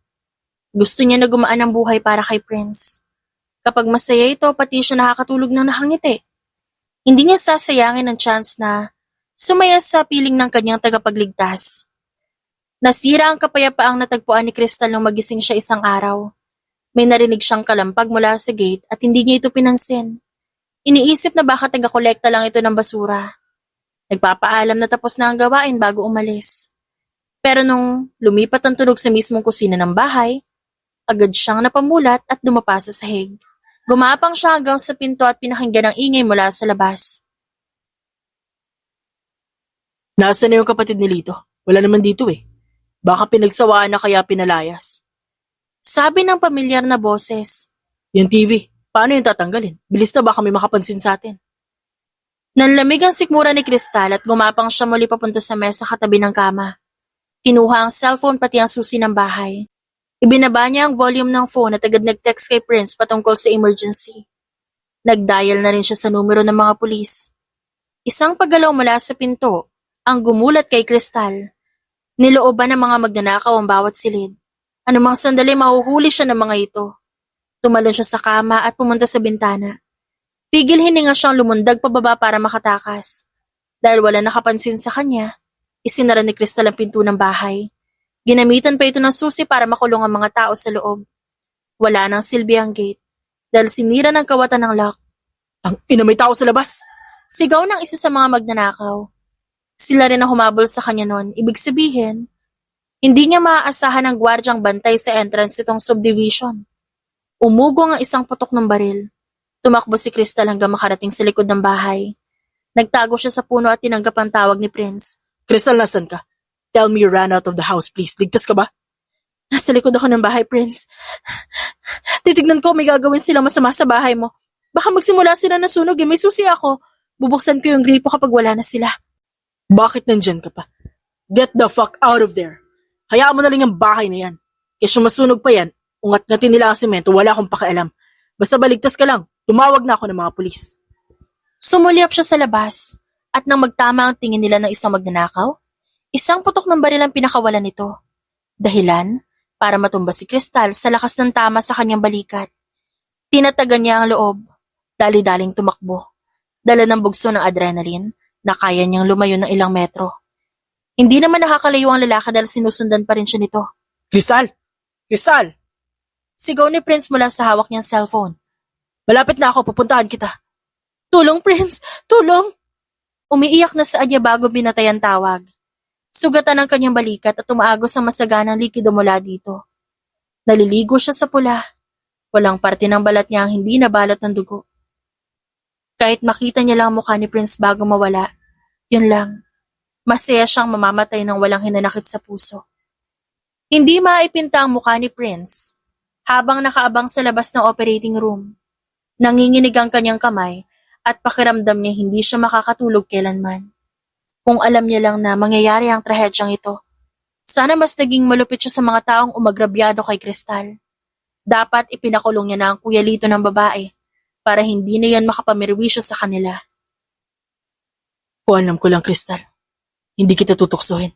[SPEAKER 1] Gusto niya na gumaan ang buhay para kay Prince. Kapag masaya ito, pati siya nakakatulog ng nakangiti. Hindi niya sasayangin ang chance na sumaya sa piling ng kanyang tagapagligtas. Nasira ang kapayapaang natagpuan ni Crystal nung magising siya isang araw. May narinig siyang kalampag mula sa gate at hindi niya ito pinansin. Iniisip na baka taga-kolekta lang ito ng basura. Nagpapaalam na tapos na ang gawain bago umalis. Pero nung lumipat ang tunog sa mismong kusina ng bahay, agad siyang napamulat at dumapa sa sahig. Gumapang siya hanggang sa pinto at pinakinggan ang ingay mula sa labas.
[SPEAKER 2] Nasaan na yung kapatid ni Lito? Wala naman dito eh. Baka pinagsawaan na kaya pinalayas.
[SPEAKER 1] Sabi ng pamilyar na boses.
[SPEAKER 2] Yung TV, paano yung tatanggalin? Bilis na baka may makapansin sa atin.
[SPEAKER 1] Nanlamig ang sikmura ni Crystal at gumapang siya muli papunta sa mesa katabi ng kama. Kinuha ang cellphone pati ang susi ng bahay. Ibinaba niya ang volume ng phone at agad nag-text kay Prince patungkol sa emergency. Nag-dial na rin siya sa numero ng mga pulis. Isang paggalaw mula sa pinto ang gumulat kay Crystal. Nilooban ng mga magnanakaw ang bawat silid. Anumang sandali mahuhuli siya ng mga ito. Tumalon siya sa kama at pumunta sa bintana. Pigil hininga siyang lumundag pababa para makatakas. Dahil wala nakapansin sa kanya, isinara ni Crystal ang pinto ng bahay. Ginamitan pa ito ng susi para makulong ang mga tao sa loob. Wala nang silbi ang gate dahil sinira ng kawatan ng lock.
[SPEAKER 2] Ang ina, may tao sa labas!
[SPEAKER 1] Sigaw ng isa sa mga magnanakaw. Sila rin ang humabol sa kanya noon. Ibig sabihin, hindi niya maaasahan ang gwardyang bantay sa entrance itong subdivision. Umugong ang isang putok ng baril. Tumakbo si Crystal hanggang makarating sa likod ng bahay. Nagtago siya sa puno at tinanggap ang tawag ni Prince.
[SPEAKER 2] Crystal, nasan ka? Tell me you ran out of the house, please. Ligtas ka ba?
[SPEAKER 1] Nasa likod ako ng bahay, Prince. Titignan ko may gagawin sila masama sa bahay mo. Baka magsimula sila na sunog eh. May susi ako. Bubuksan ko yung gripo kapag wala na sila.
[SPEAKER 2] Bakit nandyan ka pa? Get the fuck out of there. Hayaan mo na lang yung bahay na yan. Kaya masunog pa yan, ungat-ngatin nila ang semento, wala akong pakialam. Basta baligtas ka lang, tumawag na ako ng mga pulis.
[SPEAKER 1] Sumulyap siya sa labas at nang magtama ang tingin nila ng isang magnanakaw, isang putok ng baril ang pinakawalan nito. Dahilan para matumba si Crystal sa lakas ng tama sa kanyang balikat. Tinatagan niya ang loob, dali-daling tumakbo. Dala ng bugso ng adrenaline na kaya niyang lumayo ng ilang metro. Hindi naman nakakalayo ang lalaki dahil sinusundan pa rin siya nito.
[SPEAKER 2] Crystal! Crystal!
[SPEAKER 1] Sigaw ni Prince mula sa hawak niyang cellphone.
[SPEAKER 2] Malapit na ako, pupuntahan kita.
[SPEAKER 1] Tulong, Prince! Tulong! Umiiyak na sa niya bago binatay ang tawag. Sugatan ang kanyang balikat at umaagos ang masaganang likido mula dito. Naliligo siya sa pula. Walang parte ng balat niya ang hindi nabalot ng dugo. Kahit makita niya lang ang mukha ni Prince bago mawala, yun lang. Masaya siyang mamamatay ng walang hinanakit sa puso. Hindi maipinta ang mukha ni Prince habang nakaabang sa labas ng operating room. Nanginginig ang kanyang kamay at pakiramdam niya hindi siya makakatulog kailanman. Kung alam niya lang na mangyayari ang trahedyang ito, sana mas naging malupit siya sa mga taong umagrabyado kay Crystal. Dapat ipinakulong niya na ang Kuya Lito ng babae para hindi na yan makapamirwisyo sa kanila.
[SPEAKER 2] Kung alam ko lang, Crystal, hindi kita tutuksohin.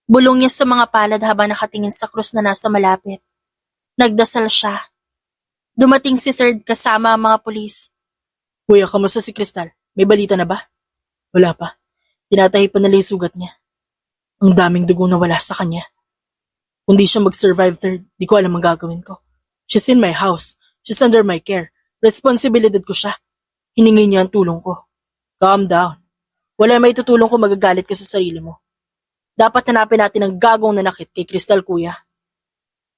[SPEAKER 1] Bulong niya sa mga palad habang nakatingin sa krus na nasa malapit. Nagdasal siya. Dumating si Third kasama ang mga pulis.
[SPEAKER 2] Kuya, kamusta si Crystal? May balita na ba? Wala pa. Tinatahi pa nila yung sugat niya. Ang daming dugo na wala sa kanya. Kung di siya mag-survive, Third, di ko alam ang gagawin ko. She's in my house. She's under my care. Responsibilidad ko siya. Hiningi niya ang tulong ko. Calm down. Wala may tutulong kung magagalit ka sa sarili mo. Dapat hanapin natin ang gagong nanakit kay Crystal, Kuya.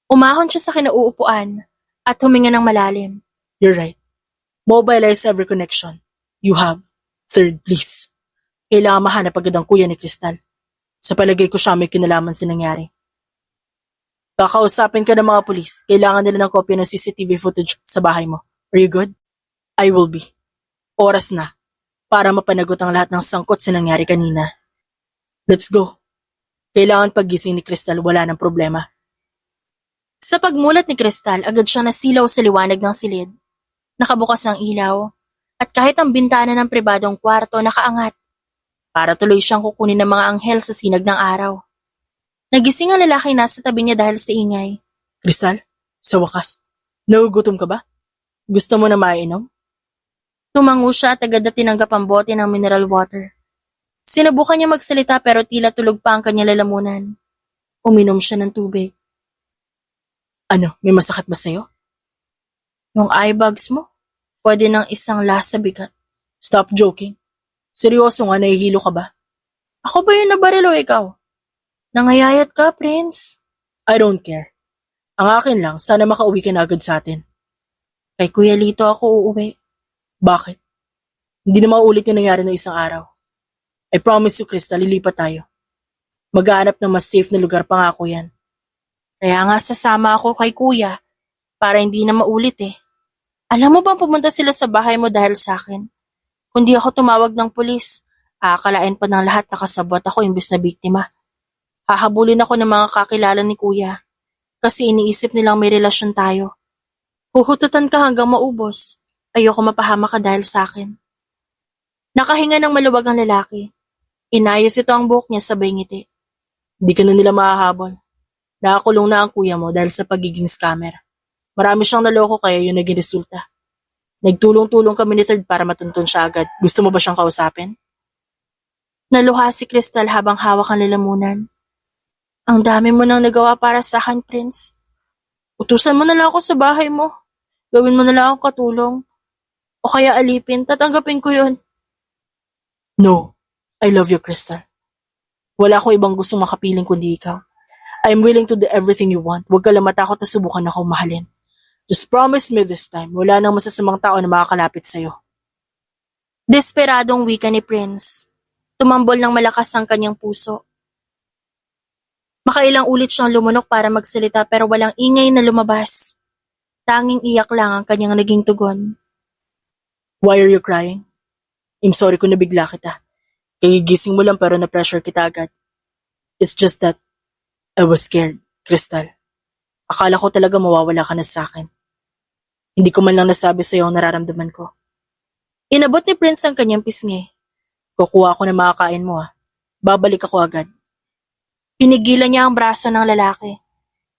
[SPEAKER 1] Umahon siya sa kinauupuan at huminga ng malalim.
[SPEAKER 2] You're right. Mobilize every connection you have. Third, please. Kailangan mahanap agad ang kuya ni Crystal. Sa palagay ko siya may kinalaman sa nangyari. Kakausapin ka ng mga pulis. Kailangan nila ng kopya ng CCTV footage sa bahay mo. Are you good? I will be. Oras na para mapanagot ang lahat ng sangkot sa nangyari kanina. Let's go. Kailangan paggising ni Crystal wala ng problema.
[SPEAKER 1] Sa pagmulat ni Crystal, agad siyang nasilaw sa liwanag ng silid. Nakabukas ang ilaw, at kahit ang bintana ng pribadong kwarto nakaangat, para tuloy siyang kukunin ng mga anghel sa sinag ng araw. Nagising ang lalaki nasa tabi niya dahil sa ingay.
[SPEAKER 2] Crystal, sa wakas, nagugutom ka ba? Gusto mo na mainom?
[SPEAKER 1] Tumango siya at agad na tinanggap ang bote ng mineral water. Sinubukan niya magsalita pero tila tulog pa ang kanyang lalamunan. Uminom siya ng tubig.
[SPEAKER 2] Ano, may masakit ba sa'yo?
[SPEAKER 1] Yung eye bags mo, pwede ng isang lasa bigat.
[SPEAKER 2] Stop joking. Seryoso nga, nahihilo ka ba?
[SPEAKER 1] Ako ba yun nabaril o ikaw? Nangayayat ka, Prince.
[SPEAKER 2] I don't care. Ang akin lang, sana makauwi ka na agad sa atin.
[SPEAKER 1] Kay Kuya Lito ako uuwi.
[SPEAKER 2] Bakit? Hindi na maulit yung nangyari ng isang araw. I promise you, Crystal, lilipat tayo. Maghahanap ng mas safe na lugar pangako yan.
[SPEAKER 1] Kaya nga sasama ako kay Kuya para hindi na maulit eh. Alam mo bang pumunta sila sa bahay mo dahil sa akin? Kung di ako tumawag ng pulis, aakalain pa ng lahat na kasabot ako imbes na biktima. Hahabulin ako ng mga kakilala ni Kuya kasi iniisip nilang may relasyon tayo. Huhututan ka hanggang maubos. Ayoko mapahama ka dahil sa akin. Nakahinga ng maluwag ang lalaki. Inayos ito ang buhok niya sabay ngiti.
[SPEAKER 2] Hindi ka na nila mahahabol. Nakakulong na ang kuya mo dahil sa pagiging scammer. Marami siyang naloko kaya yun naging resulta. Nagtulong-tulong kami ni Third para matuntun siya agad. Gusto mo ba siyang kausapin?
[SPEAKER 1] Naluha si Crystal habang hawak ang lalamunan. Ang dami mo nang nagawa para sa akin, Prince. Utusan mo na lang ako sa bahay mo. Gawin mo na lang ako katulong. O kaya alipin, tatanggapin ko yun.
[SPEAKER 2] No, I love you, Crystal. Wala ko ibang gustong makapiling kundi ikaw. I'm willing to do everything you want. Huwag ka lang matakot na subukan ako mahalin. Just promise me this time, wala nang masasamang tao na makakalapit sa'yo.
[SPEAKER 1] Desperadong wika ni Prince. Tumambol ng malakas ang kanyang puso. Makailang ulit siyang lumunok para magsalita pero walang ingay na lumabas. Tanging iyak lang ang kanyang naging tugon.
[SPEAKER 2] Why are you crying? I'm sorry kung nabigla kita. Kagigising mo lang pero na-pressure kita agad. It's just that I was scared, Crystal. Akala ko talaga mawawala ka na sa akin. Hindi ko man lang nasabi sa'yo ang nararamdaman ko.
[SPEAKER 1] Inabot ni Prince ang kanyang pisngi.
[SPEAKER 2] Kukuha ako ng makakain mo Babalik ako agad.
[SPEAKER 1] Pinigilan niya ang braso ng lalaki.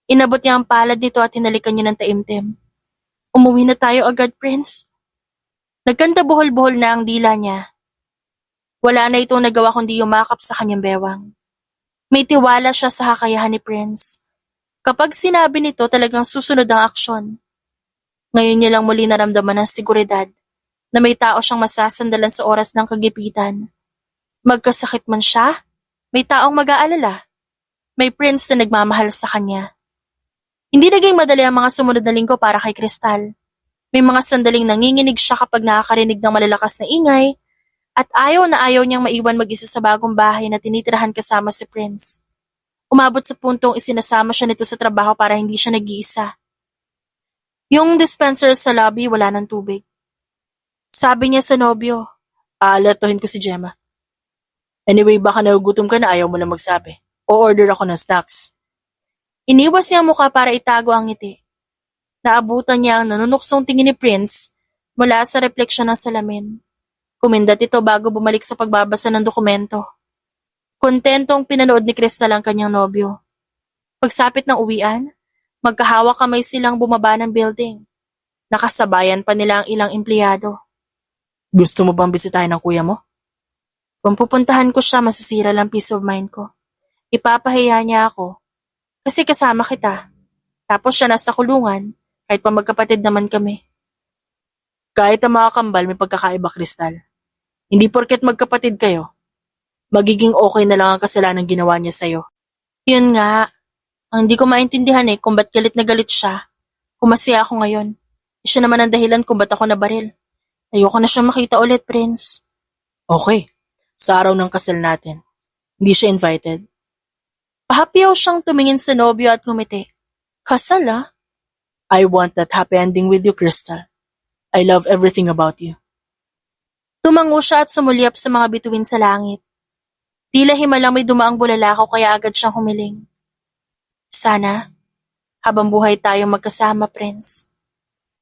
[SPEAKER 1] Inabot niya ang palad nito at hinalikan niya ng taimtim. Umuwi na tayo agad, Prince. Nagkanta buhol-buhol na ang dila niya. Wala na itong nagawa kundi yumakap sa kanyang bewang. May tiwala siya sa kakayahan ni Prince. Kapag sinabi nito, talagang susunod ang aksyon. Ngayon niya lang muli naramdaman ang seguridad na may tao siyang masasandalan sa oras ng kagipitan. Magkasakit man siya, may taong mag-aalala. May Prince na nagmamahal sa kanya. Hindi naging madali ang mga sumunod na linggo para kay Crystal. May mga sandaling nanginginig siya kapag nakakarinig ng malalakas na ingay at ayaw na ayaw niyang maiwan mag-isa sa bagong bahay na tinitirahan kasama si Prince. Umabot sa puntong isinasama siya nito sa trabaho para hindi siya nag-iisa. Yung dispenser sa lobby wala ng tubig. Sabi niya sa nobyo,
[SPEAKER 2] aalertuhin ko si Gemma. Anyway, baka nagugutom ka na ayaw mo na magsabi. O-order ako ng snacks.
[SPEAKER 1] Iniwas niya ang mukha para itago ang ngiti. Naabutan niya ang nanunuksong tingin ni Prince mula sa refleksyon ng salamin. Kumindat ito bago bumalik sa pagbabasa ng dokumento. Kontentong pinanood ni Crystal ang kanyang nobyo. Pagsapit ng uwian, magkahawak kamay silang bumaba ng building. Nakasabayan pa nila ang ilang empleyado.
[SPEAKER 2] Gusto mo bang bisitahin ng kuya mo?
[SPEAKER 1] Kung pupuntahan ko siya, masisira lang peace of mind ko. Ipapahiya niya ako. Kasi kasama kita. Tapos siya nasa kulungan, kahit pa magkapatid naman kami.
[SPEAKER 2] Kahit ang mga kambal may pagkakaiba, Crystal. Hindi porket magkapatid kayo, magiging okay na lang ang kasalanan ginawa niya sa'yo.
[SPEAKER 1] Yun nga, ang hindi ko maintindihan kung ba't galit na galit siya. Kumasaya ako ngayon. Siya naman ang dahilan kung ba't ako nabaril. Ayoko na siya makita ulit, Prince.
[SPEAKER 2] Okay, sa araw ng kasal natin, hindi siya invited.
[SPEAKER 1] Pahapyaw siyang tumingin sa nobyo at ngumiti. Kasal
[SPEAKER 2] I want that happy ending with you, Crystal. I love everything about you.
[SPEAKER 1] Tumango siya at sumulyap sa mga bituin sa langit. Tila himalang may dumaang bulalakaw kaya agad siyang humiling. Sana, habang buhay tayong magkasama, Prince.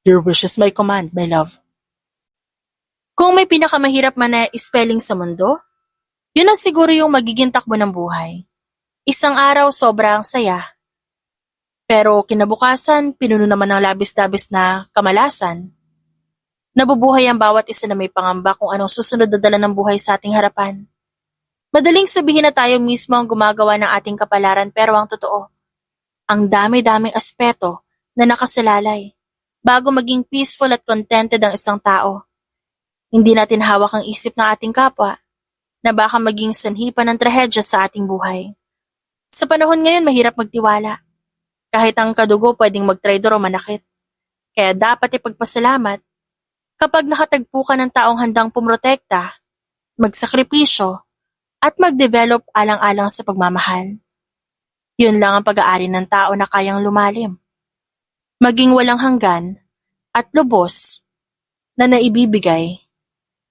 [SPEAKER 2] Your wish is my command, my love.
[SPEAKER 1] Kung may pinakamahirap man na spelling sa mundo, yun na siguro yung magiging takbo ng buhay. Isang araw sobrang saya. Pero kinabukasan, pinuno naman ng labis-labis na kamalasan. Nabubuhay ang bawat isa na may pangamba kung anong susunod na dala ng buhay sa ating harapan. Madaling sabihin na tayo mismo ang gumagawa ng ating kapalaran pero ang totoo, ang dami-daming aspeto na nakasalalay bago maging peaceful at contented ang isang tao. Hindi natin hawak ang isip ng ating kapwa na baka maging sanhi pa ng trahedya sa ating buhay. Sa panahon ngayon, mahirap magtiwala. Kahit ang kadugo pwedeng magtraidor o manakit. Kaya dapat ipagpasalamat kapag nakatagpo ka ng taong handang pumrotekta, magsakripisyo, at mag-develop alang-alang sa pagmamahal. Yun lang ang pag-aari ng tao na kayang lumalim. Maging walang hanggan at lubos na naibibigay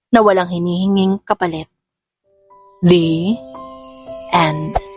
[SPEAKER 1] na walang hinihinging kapalit. The End.